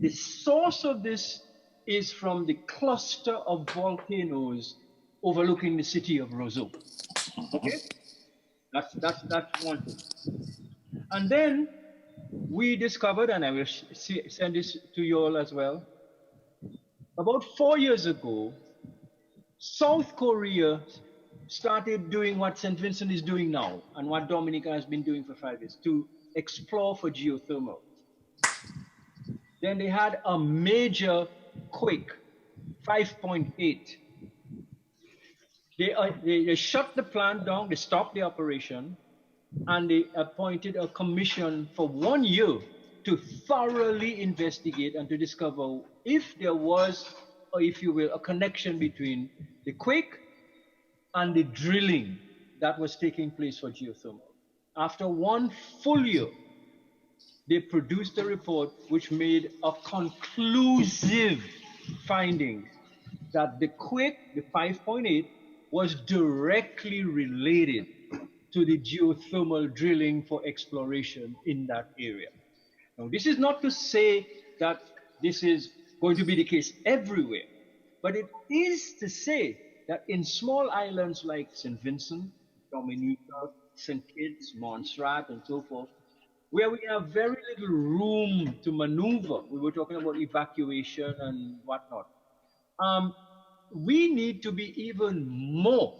source of this is from the cluster of volcanoes overlooking the city of Roseau. Okay? That's one thing. And then we discovered, and I will send this to you all as well, about 4 years ago, South Korea started doing what St. Vincent is doing now, and what Dominica has been doing for 5 years, to explore for geothermal. Then they had a major quake, 5.8. They shut the plant down, they stopped the operation, and they appointed a commission for 1 year to thoroughly investigate and to discover if there was, or if you will, a connection between the quake and the drilling that was taking place for geothermal. After 1 full year, they produced a report which made a conclusive finding that the quake, the 5.8, was directly related to the geothermal drilling for exploration in that area. Now, this is not to say that this is going to be the case everywhere, but it is to say that in small islands like St. Vincent, Dominica, St. Kitts, Montserrat, and so forth, where we have very little room to maneuver, we were talking about evacuation and whatnot, we need to be even more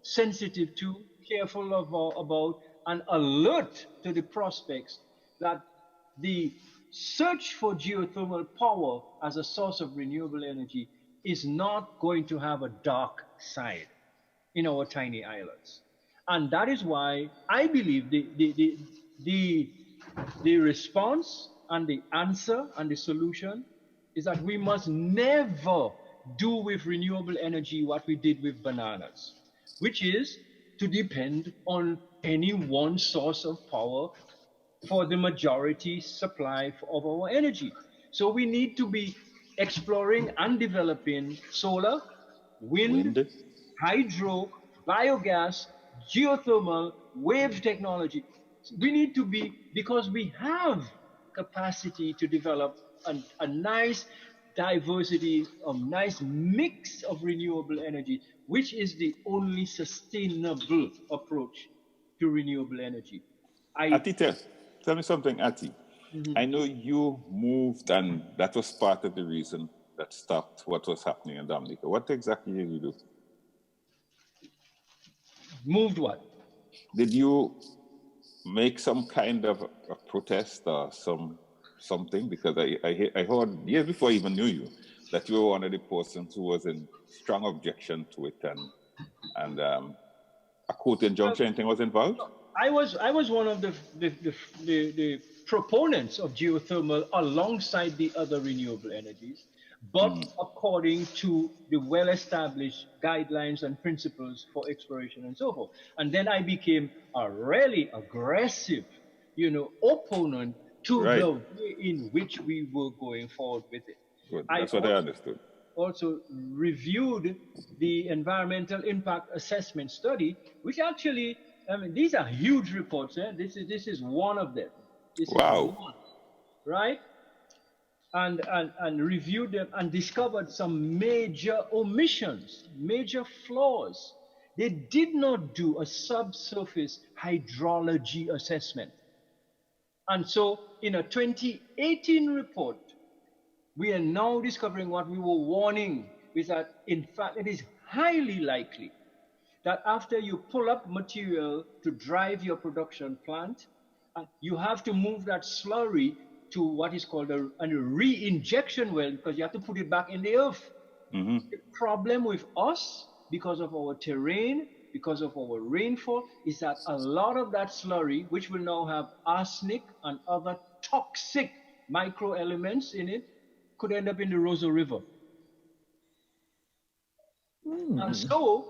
sensitive to, careful about, and alert to the prospects that the search for geothermal power as a source of renewable energy is not going to have a dark side in our tiny islands. And that is why I believe the response and the answer and the solution is that we must never do with renewable energy what we did with bananas, which is to depend on any one source of power for the majority supply of our energy. So we need to be exploring and developing solar, wind, hydro, biogas, geothermal, wave technology. We need to be, because we have capacity to develop a nice diversity, a nice mix of renewable energy, which is the only sustainable approach to renewable energy. Ati, tell me something, Ati. Mm-hmm. I know you moved, and that was part of the reason that stopped what was happening in Dominica. What exactly did you do? Moved what? Did you make some kind of a protest or something? Because I heard years before I even knew you that you were one of the persons who was in strong objection to it, and a court injunction thing was involved. I was one of the proponents of geothermal alongside the other renewable energies, but according to the well-established guidelines and principles for exploration and so forth. And then I became a really aggressive, opponent to the way in which we were going forward with it. Good. That's what I understood. Also reviewed the environmental impact assessment study, which actually, these are huge reports. This is one of them. This is one, right? And reviewed them and discovered some major omissions, major flaws. They did not do a subsurface hydrology assessment. And so in a 2018 report, we are now discovering what we were warning, is that in fact it is highly likely that after you pull up material to drive your production plant, you have to move that slurry to what is called a re-injection well, because you have to put it back in the earth. The problem with us, because of our terrain, because of our rainfall, is that a lot of that slurry, which will now have arsenic and other toxic microelements in it, could end up in the Roseau River. And so,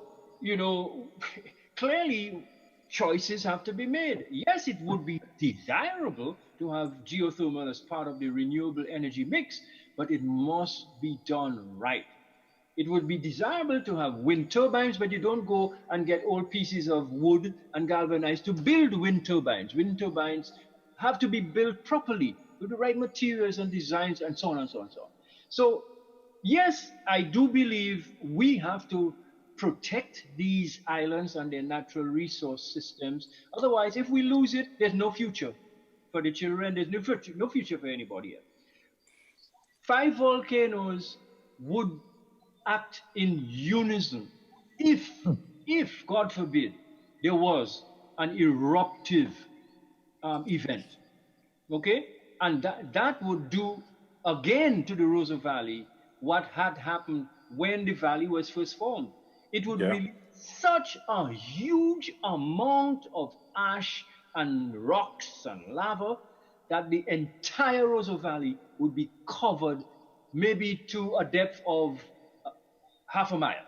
clearly choices have to be made. Yes, it would be desirable to have geothermal as part of the renewable energy mix, but it must be done right. It would be desirable to have wind turbines, but you don't go and get old pieces of wood and galvanize to build wind turbines. Wind turbines have to be built properly with the right materials and designs and so on and so on and so on. So, yes, I do believe we have to protect these islands and their natural resource systems. Otherwise, if we lose it, there's no future for the children. There's no future for anybody else. 5 volcanoes would act in unison if God forbid, there was an eruptive event. Okay? And that would do again to the Roseau Valley what had happened when the valley was first formed. It would release such a huge amount of ash and rocks and lava that the entire Roseau Valley would be covered maybe to a depth of half a mile,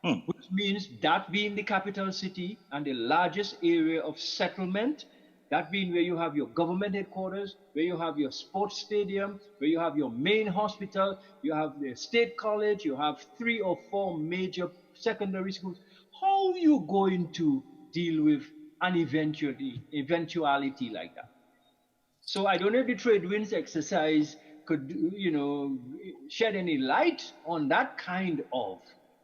which means that being the capital city and the largest area of settlement, that being where you have your government headquarters, where you have your sports stadium, where you have your main hospital, you have the state college, you have 3 or 4 major secondary schools. How are you going to deal with an eventuality like that? So I don't know if the Tradewinds exercise could, shed any light on that kind of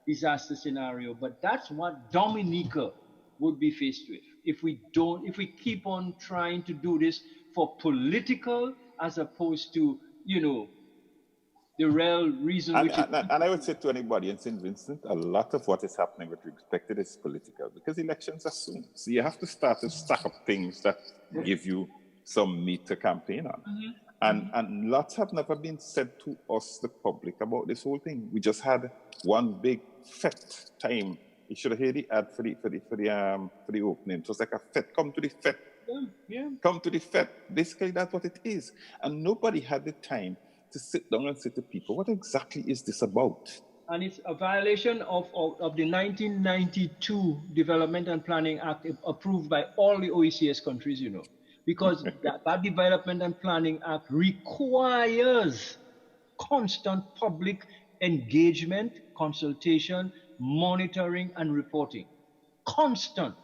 disaster scenario, but that's what Dominica would be faced with if we keep on trying to do this for political as opposed to, the real reason. And I would say to anybody in St. Vincent, a lot of what is happening with respect to this is political, because elections are soon. So you have to start to stack up things that give you some meat to campaign on. And lots have never been said to us, the public, about this whole thing. We just had one big fete time. You should have heard the ad for the opening. It was like a fete. Come to the fete. Come to the fete. Basically, that's what it is. And nobody had the time to sit down and say to people, what exactly is this about? And it's a violation of the 1992 Development and Planning Act approved by all the OECS countries, because that Development and Planning Act requires constant public engagement, consultation, monitoring, and reporting. Constant,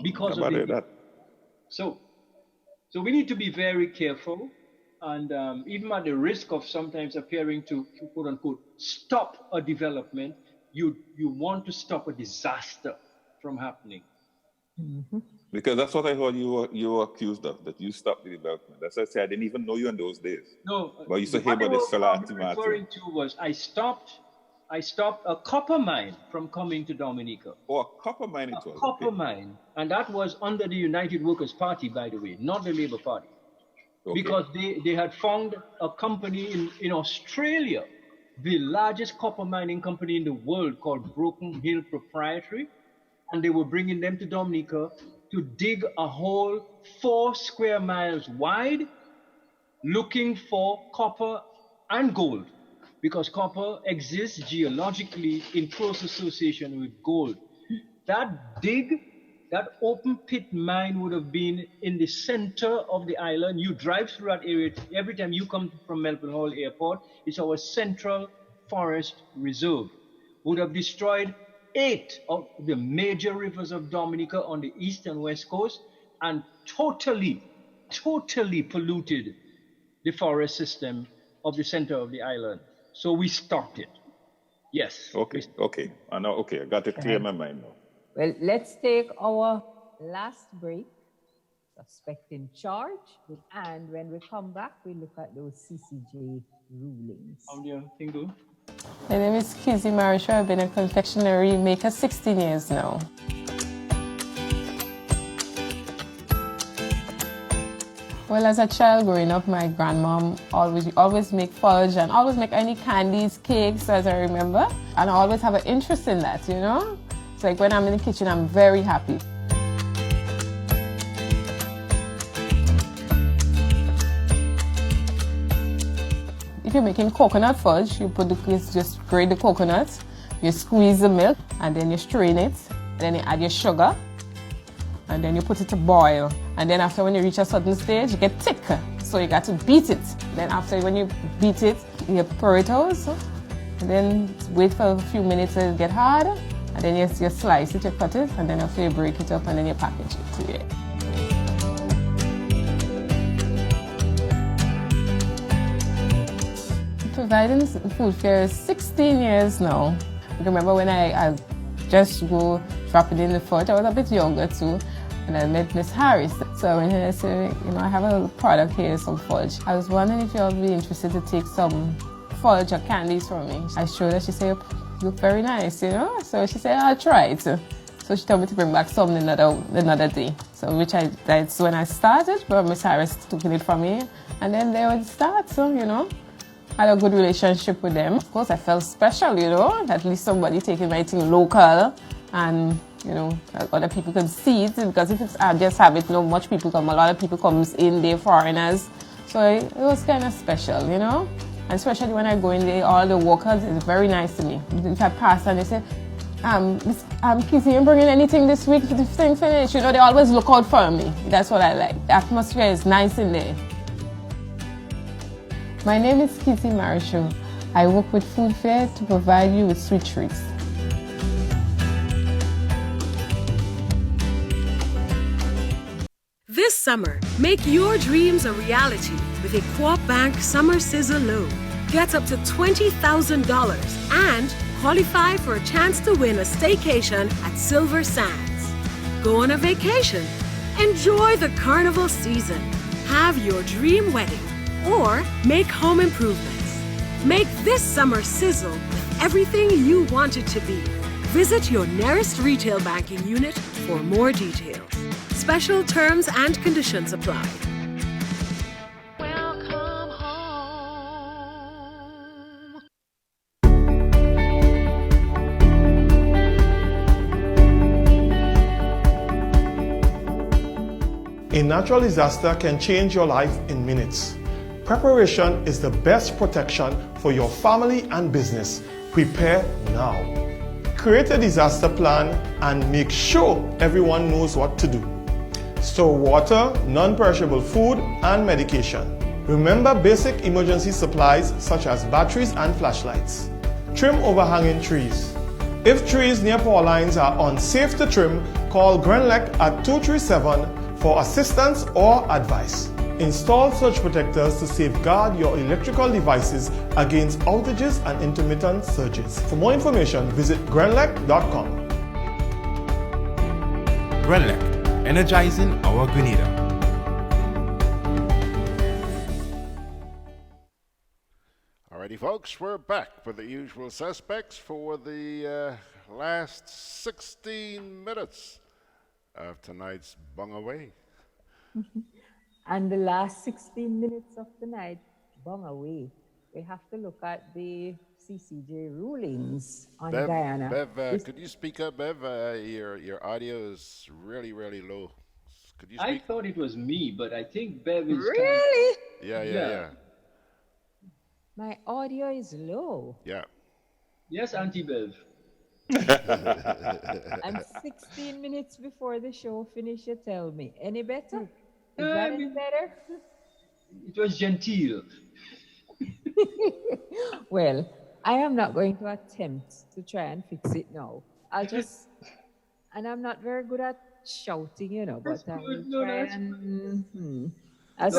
because of it. So we need to be very careful, and even at the risk of sometimes appearing to quote unquote stop a development, you want to stop a disaster from happening. Because that's what I heard you were accused of, that you stopped the development. That's why I said I didn't even know you in those days. No, but I used to hear about this fella Atherton Martin. What I was referring to was I stopped a copper mine from coming to Dominica. Oh, a copper mine it was? A copper mine. And that was under the United Workers' Party, by the way, not the Labour Party. Okay. Because they had found a company in Australia, the largest copper mining company in the world, called Broken Hill Proprietary. And they were bringing them to Dominica to dig a hole 4 square miles wide, looking for copper and gold. because copper exists geologically in close association with gold. That open pit mine would have been in the center of the island. You drive through that area every time you come from Melbourne Hall Airport. It's our central forest reserve. Would have destroyed 8 of the major rivers of Dominica on the east and west coast, and totally polluted the forest system of the center of the island. So we stopped it. Yes. Okay. I know. Okay, I got it clear in my mind now. Well, let's take our last break. Suspect in charge. And when we come back, we look at those CCJ rulings. How do you think, do? My name is Kizzy Marisha. I've been a confectionery maker 16 years now. Well, as a child growing up, my grandmom always make fudge and always make any candies, cakes, as I remember. And I always have an interest in that, you know? It's like when I'm in the kitchen, I'm very happy. If you're making coconut fudge, you just grate the coconut, you squeeze the milk, and then you strain it, and then you add your sugar, and then you put it to boil. And then after, when you reach a certain stage, you get thick, so you got to beat it. Then after, when you beat it, you pour it out, and then wait for a few minutes to get hard, and then you slice it, you cut it, and then after you break it up, and then you package it. Yeah. Providing food for 16 years now. I remember when I just go drop it in the foot. I was a bit younger too, and I met Miss Harris. So I went here and said, you know, I have a product here, some fudge. I was wondering if y'all would be interested to take some fudge or candies from me. I showed her. She said, you look very nice, you know. So she said, I'll try it. So she told me to bring back some another day. So that's when I started. But Miss Harris took it from me, and then they would start. So you know. I had a good relationship with them. Of course, I felt special, you know, at least somebody taking my thing local, and, you know, other people can see it, because if it's I just have it, not much people come. A lot of people comes in, they're foreigners. So it was kind of special, you know, and especially when I go in there, all the workers is very nice to me. If I pass and they say, Kizzy, you bringing anything this week? The thing finished, you know, they always look out for me. That's what I like. The atmosphere is nice in there. My name is Kizzy Marisha. I work with Food Fair to provide you with sweet treats. This summer, make your dreams a reality with a Co-op Bank Summer Sizzle Loan. Get up to $20,000 and qualify for a chance to win a staycation at Silver Sands. Go on a vacation. Enjoy the carnival season. Have your dream wedding. Or make home improvements. Make this summer sizzle with everything you want it to be. Visit your nearest retail banking unit for more details. Special terms and conditions apply. Welcome home. A natural disaster can change your life in minutes. Preparation is the best protection for your family and business. Prepare now. Create a disaster plan and make sure everyone knows what to do. Store water, non-perishable food, and medication. Remember basic emergency supplies such as batteries and flashlights. Trim overhanging trees. If trees near power lines are unsafe to trim, call GRENADABROADCAST at 237 for assistance or advice. Install surge protectors to safeguard your electrical devices against outages and intermittent surges. For more information, visit GRENADABROADCAST.com. GRENADABROADCAST, energizing our Grenada. Alrighty, folks, we're back with the usual suspects for the last 16 minutes of tonight's Bung Away. And the last 16 minutes of the night, bung away. We have to look at the CCJ rulings on Guyana. Bev, could you speak up, Bev? Your audio is really, really low. Could you speak? I thought it was me, but I think Bev is... Really? Yeah. My audio is low. Yeah. Yes, Auntie Bev. And 16 minutes before the show finish, you tell me. Any better? Is that any better? It was genteel. Well, I am not going to attempt to try and fix it now. I'll just, and I'm not very good at shouting, you know, but I will try and. As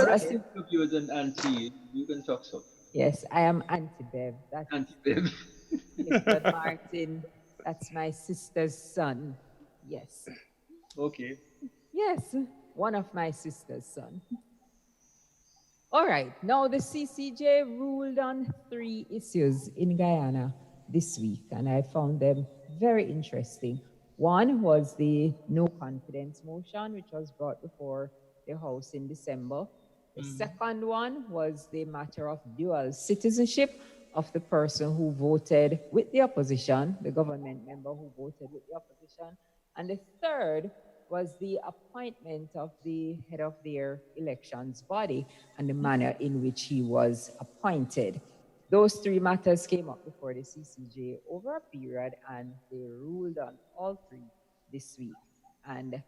you as an auntie, you can talk so. Yes, I am Auntie Bev. That's Auntie Bev. Mr. Martin. That's my sister's son. Yes. Okay. Yes, one of my sister's son. All right. Now the CCJ ruled on 3 issues in Guyana this week, and I found them very interesting. One was the no confidence motion, which was brought before the House in December. The second one was the matter of dual citizenship of the person who voted with the opposition, the government member who voted with the opposition. And the third was the appointment of the head of their elections body and the manner in which he was appointed. Those 3 matters came up before the CCJ over a period, and they ruled on all 3 this week. And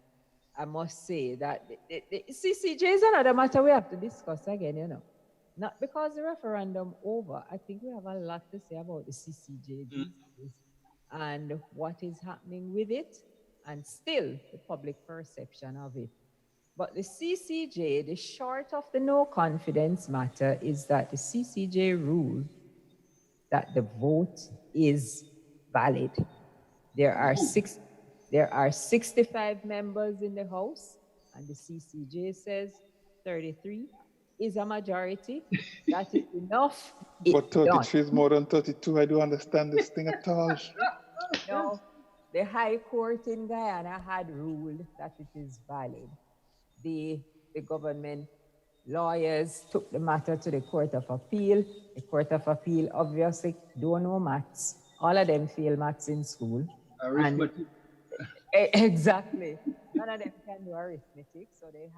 I must say that the CCJ is another matter we have to discuss again, you know. Not because the referendum over. I think we have a lot to say about the CCJ these days and what is happening with it, and still the public perception of it. But the CCJ, the short of the no confidence matter is that the CCJ ruled that the vote is valid. There are 65 members in the House, and the CCJ says 33 is a majority. That is enough. But 33 is more than 32. I don't understand this thing at all. No, the High Court in Guyana had ruled that it is valid. The government lawyers took the matter to the Court of Appeal. The Court of Appeal obviously don't know maths. All of them fail maths in school. Arithmetic. Exactly. None of them can do arithmetic. So the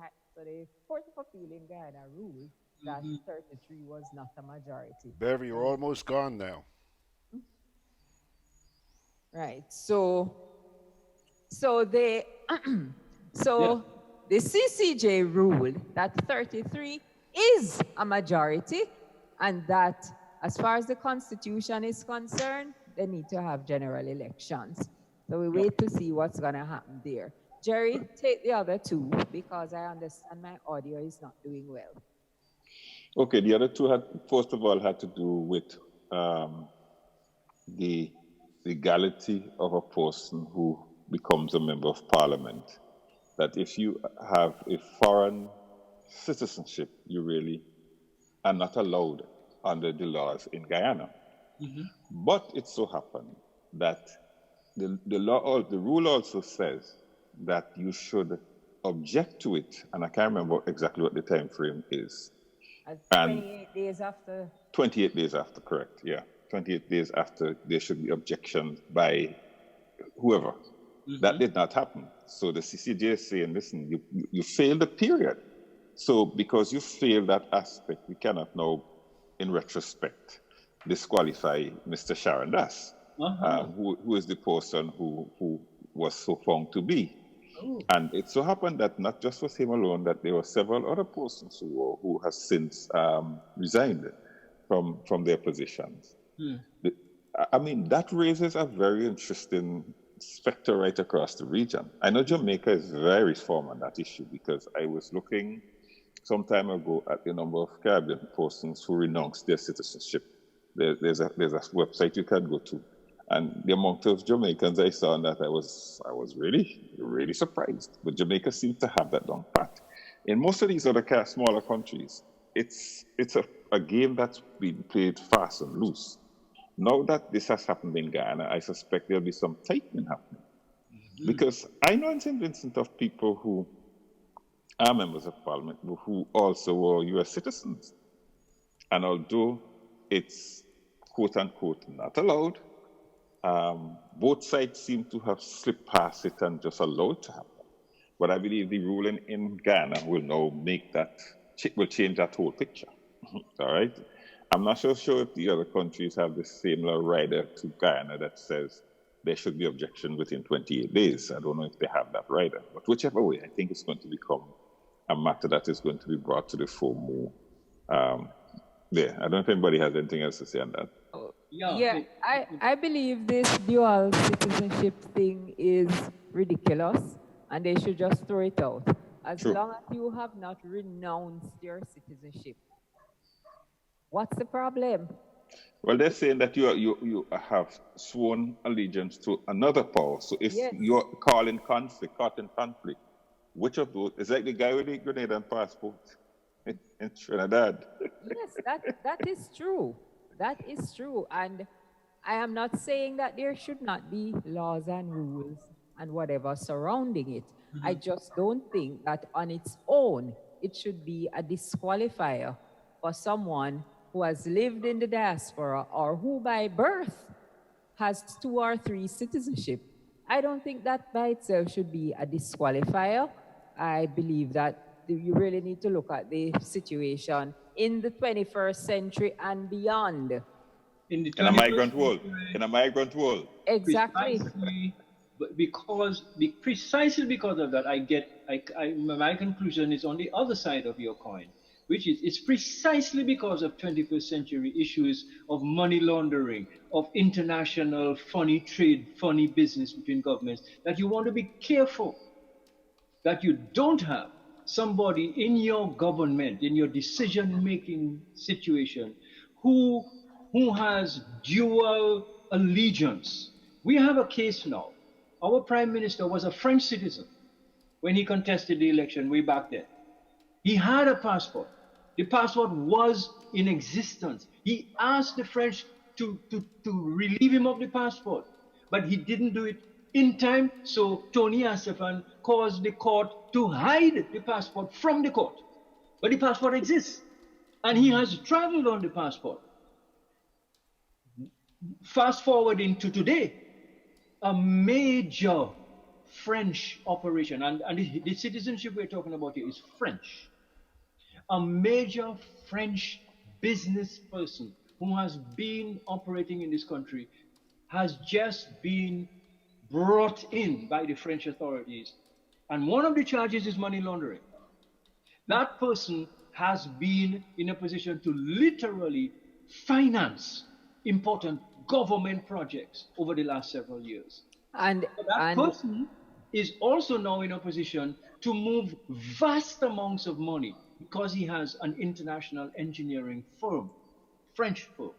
Court of Appeal in Guyana ruled that 33 was not a majority. Bev, you're almost gone now. Right. So the CCJ ruled that 33 is a majority, and that as far as the Constitution is concerned, they need to have general elections. So we wait to see what's going to happen there. Jerry, take the other 2 because I understand my audio is not doing well. Okay, the other 2 first of all, had to do with the legality of a person who becomes a member of parliament. That if you have a foreign citizenship, you really are not allowed under the laws in Guyana. But it so happened that the rule also says that you should object to it, and I can't remember exactly what the time frame is. 28 days after. 28 days after, correct, yeah. 28 days after there should be objections by whoever. That did not happen. So the CCJ is saying, listen, you failed the period. So because you failed that aspect, we cannot now, in retrospect, disqualify Mr. Sharon Das, who is the person who was so found to be. And it so happened that not just was him alone, that there were several other persons who have since resigned from their positions. I mean, that raises a very interesting specter right across the region. I know Jamaica is very firm on that issue because I was looking some time ago at the number of Caribbean persons who renounced their citizenship. There's a website you can go to, and the amount of Jamaicans I saw on that, I was really, really surprised. But Jamaica seems to have that down pat. In most of these other smaller countries, it's a game that's been played fast and loose. Now that this has happened in Guyana, I suspect there'll be some tightening happening. Because I know in St. Vincent of people who are members of parliament who also were US citizens. And although it's quote unquote not allowed, both sides seem to have slipped past it and just allowed it to happen. But I believe the ruling in Guyana will now will change that whole picture. All right? I'm not so sure if the other countries have the similar rider to Guyana that says there should be objection within 28 days. I don't know if they have that rider. But whichever way, I think it's going to become a matter that is going to be brought to the fore more. There. I don't know if anybody has anything else to say on that. Yeah, I believe this dual citizenship thing is ridiculous, and they should just throw it out. As long as you have not renounced your citizenship. What's the problem? Well, they're saying that you have sworn allegiance to another power. So if you're caught in conflict, which of those? It's like the guy with the Grenadian passport in Trinidad. Yes, that is true. That is true. And I am not saying that there should not be laws and rules and whatever surrounding it. I just don't think that on its own, it should be a disqualifier for someone who has lived in the diaspora or who by birth has 2 or 3 citizenship. I don't think that by itself should be a disqualifier. I believe that you really need to look at the situation in the 21st century and beyond. In a migrant world. In a migrant world. Exactly. Precisely because of that, my conclusion is on the other side of your coin, which is it's precisely because of 21st century issues of money laundering, of international funny trade, funny business between governments, that you want to be careful that you don't have somebody in your government, in your decision-making situation, who has dual allegiance. We have a case now. Our prime minister was a French citizen when he contested the election way back then. He had a passport. The passport was in existence. He asked the French to relieve him of the passport, but he didn't do it in time, so Tony Asafan caused the court to hide the passport from the court. But the passport exists, and he has traveled on the passport. Fast forward into today, a major French operation, and the citizenship we're talking about here is French. A major French business person who has been operating in this country has just been brought in by the French authorities. And one of the charges is money laundering. That person has been in a position to literally finance important government projects over the last several years. And that person is also now in a position to move vast amounts of money because he has an international engineering firm, French firm.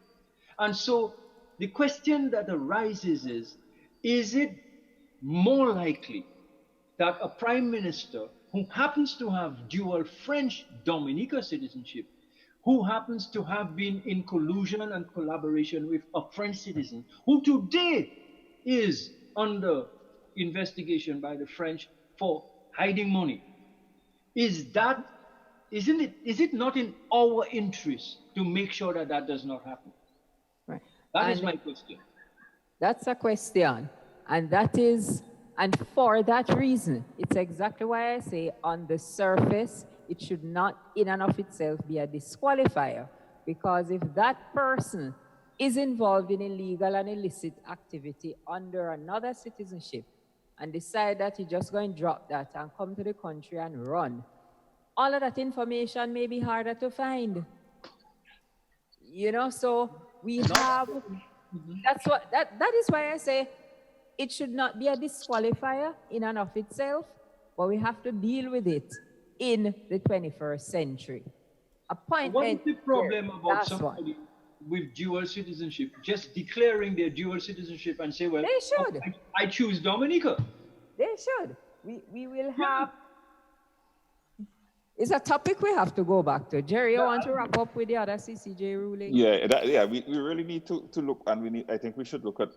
And so the question that arises is it more likely that a prime minister who happens to have dual French Dominica citizenship, who happens to have been in collusion and collaboration with a French citizen, who today is under investigation by the French for hiding money, is it not in our interest to make sure that that does not happen? Right. That is my question. That's a question. And for that reason, it's exactly why I say on the surface, it should not in and of itself be a disqualifier. Because if that person is involved in illegal and illicit activity under another citizenship and decide that he's just going to drop that and come to the country and run, all of that information may be harder to find. So we have, that is why I say it should not be a disqualifier in and of itself, but we have to deal with it in the 21st century. What is the problem about somebody with dual citizenship just declaring their dual citizenship and say, well, they should. I choose Dominica? They should. We will have... It's a topic we have to go back to. Jerry, you want to wrap up with the other CCJ ruling? We really need to look, and I think we should look at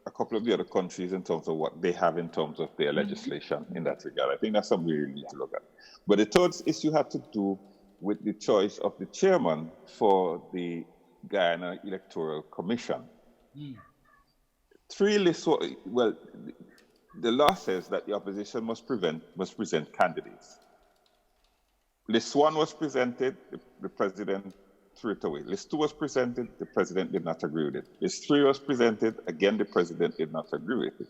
a couple of the other countries in terms of what they have in terms of their legislation in that regard. I think that's something we really need to look at. But the third issue had to do with the choice of the chairman for the Guyana Electoral Commission. Three lists the law says that the opposition must present candidates. List 1 was presented, the president threw it away. List 2 was presented, the president did not agree with it. List 3 was presented, again, the president did not agree with it.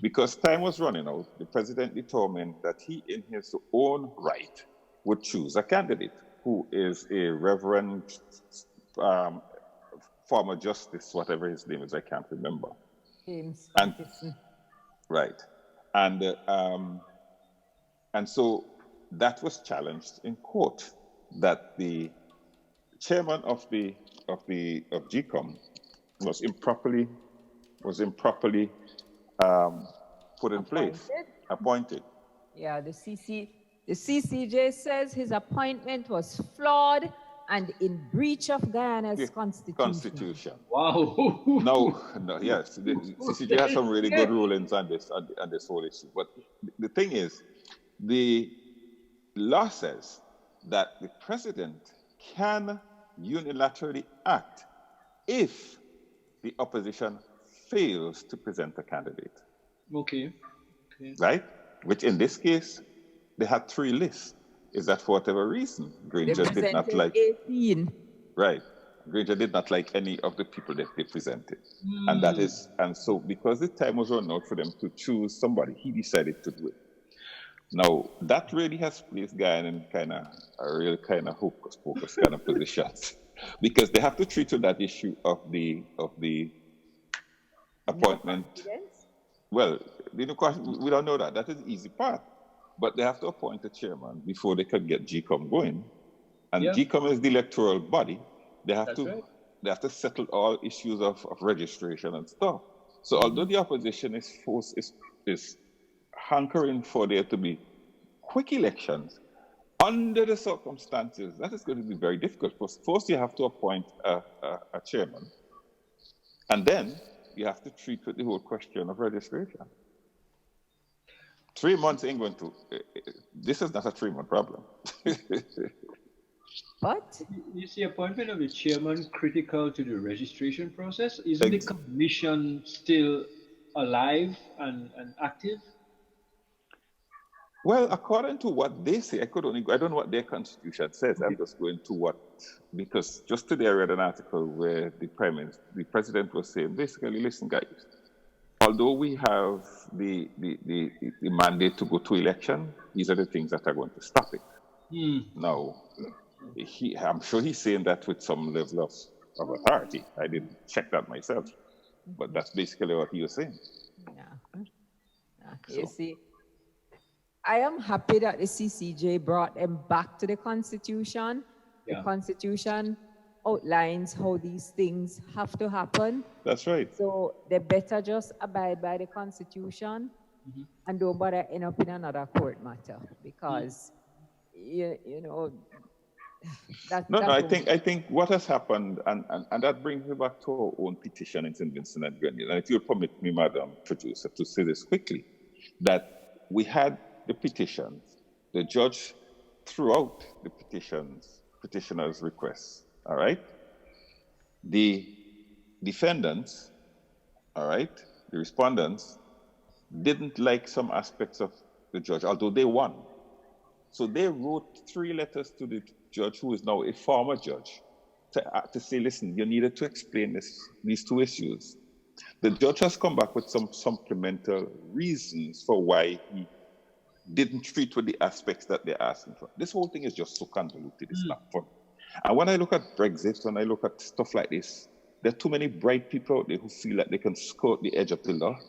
Because time was running out, the president determined that he, in his own right, would choose a candidate who is a reverend former justice, whatever his name is, I can't remember. James. Right. And so that was challenged in court, that the chairman of GCOM was improperly put in place, appointed. Yeah, the CCJ says his appointment was flawed and in breach of Guyana's constitution. Wow. No, yes, the CCJ has some really good rulings on this whole issue. But the thing is, the law says that the president can unilaterally act if the opposition fails to present a candidate. Okay. Right? Which in this case, they had 3 lists. Is that for whatever reason, Granger did not like 18. Right. Granger did not like any of the people that they presented. And so because the time was run out for them to choose somebody, he decided to do it. Now, that really has placed Guyana in a real kind of hocus pocus kind of positions. Because they have to treat with that issue of the appointment. Well, we don't know that. That is the easy part. But they have to appoint a chairman before they can get GCOM going. And GCOM is the electoral body. They have to settle all issues of registration and stuff. So although the opposition is hankering for there to be quick elections, under the circumstances, that is going to be very difficult. First you have to appoint a chairman. And then you have to treat with the whole question of registration. 3 months ain't going to. This is not a 3-month problem. But is the appointment of the chairman critical to the registration process? Isn't the commission still alive and active? Well, according to what they say, I don't know what their constitution says. I'm just going to because just today I read an article where the president was saying, basically, listen, guys, although we have the mandate to go to election, these are the things that are going to stop it. Now, I'm sure he's saying that with some level of authority. I didn't check that myself, but that's basically what he was saying. You see, I am happy that the CCJ brought them back to the Constitution. The Constitution outlines how these things have to happen. That's right. So they better just abide by the Constitution and don't bother end up in another court matter because, you know, I think what has happened, and that brings me back to our own petition in St. Vincent and Grenada. And if you'll permit me, Madam Producer, to say this quickly, that we had the petitions, the judge threw out the petitioner's requests, all right? The defendants, all right, the respondents, didn't like some aspects of the judge, although they won. So they wrote 3 letters to the judge, who is now a former judge, to say, listen, you needed to explain these 2 issues. The judge has come back with some supplemental reasons for why he didn't treat with the aspects that they're asking for. This whole thing is just so convoluted, it's not fun. And when I look at Brexit, when I look at stuff like this, there are too many bright people out there who feel like they can skirt the edge of the law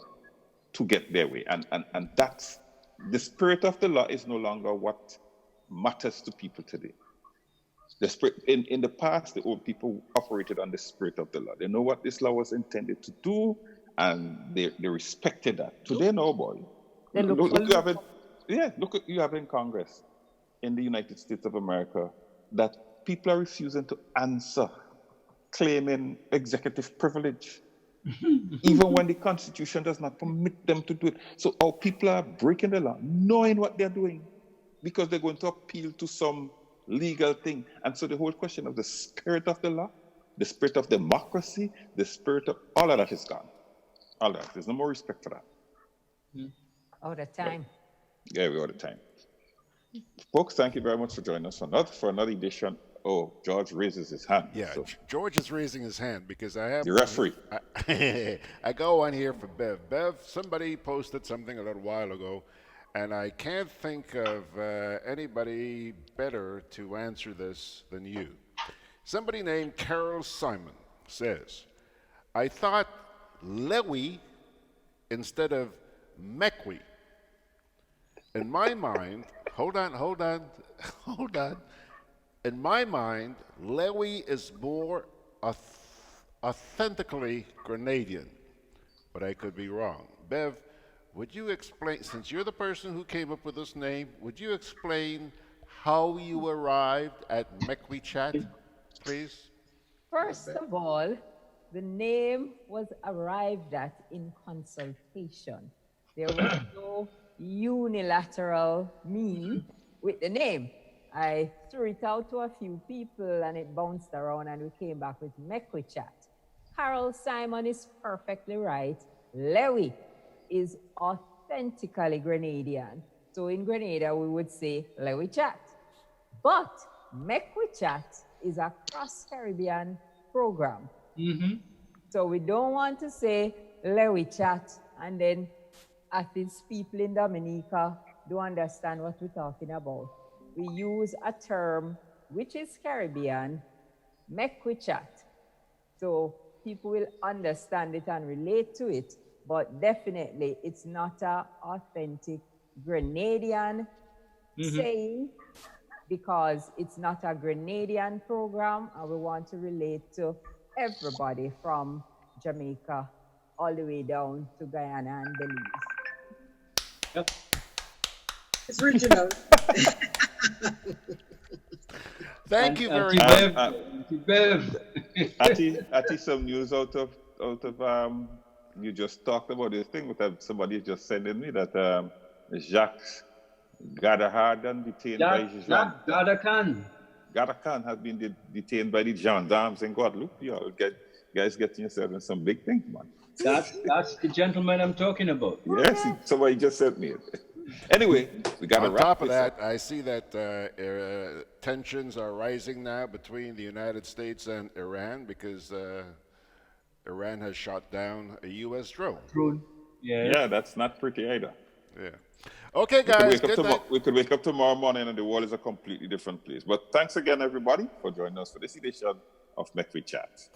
to get their way. And that's, the spirit of the law is no longer what matters to people today. The spirit, in the past, the old people operated on the spirit of the law. They know what this law was intended to do, and they respected that. Today, no, boy. Look you have in Congress in the United States of America that people are refusing to answer, claiming executive privilege, even when the Constitution does not permit them to do it. So our people are breaking the law, knowing what they're doing, because they're going to appeal to some legal thing. And so the whole question of the spirit of the law, the spirit of democracy, the spirit of all of that is gone. All that. There's no more respect for that. All the time. Yeah, we all the time. Folks, thank you very much for joining us for another edition Oh, George raises his hand. Yeah, so. George is raising his hand because I have the referee. I go on here for Bev. Bev, somebody posted something a little while ago, and I can't think of anybody better to answer this than you. Somebody named Carol Simon says, I thought Lewy instead of Mek We. In my mind, hold on. In my mind, Lewy is more authentically Grenadian, but I could be wrong. Bev, would you explain, since you're the person who came up with this name, would you explain how you arrived at Mek We Chat, please? First of all, the name was arrived at in consultation. There was no unilateral mean with the name. I threw it out to a few people and it bounced around and we came back with Mek We Chat. Carol Simon is perfectly right. Lewy is authentically Grenadian. So in Grenada, we would say Lewy Chat. But Mek We Chat is a cross-Caribbean program. Mm-hmm. So we don't want to say Lewy Chat and then these people in Dominica don't understand what we're talking about. We use a term which is Caribbean, Mek We Chat. So people will understand it and relate to it, but definitely it's not an authentic Grenadian saying because it's not a Grenadian program and we want to relate to everybody from Jamaica all the way down to Guyana and Belize. Yep. It's regional. Thank you very much. Ati, some news out of you just talked about this thing with somebody just sending me that Jacques Gadahardan detained by Gadakan has been detained by the gendarmes in Guadeloupe. You guys getting yourself in some big things, man. That's the gentleman I'm talking about. Yes, somebody just sent me it. Anyway, we got to wrap this up. On top of that, up. I see that tensions are rising now between the United States and Iran because Iran has shot down a U.S. drone. Yeah, that's not pretty either. Yeah. Okay, guys. We could wake up tomorrow morning and the world is a completely different place. But thanks again, everybody, for joining us for this edition of Mek We Chat.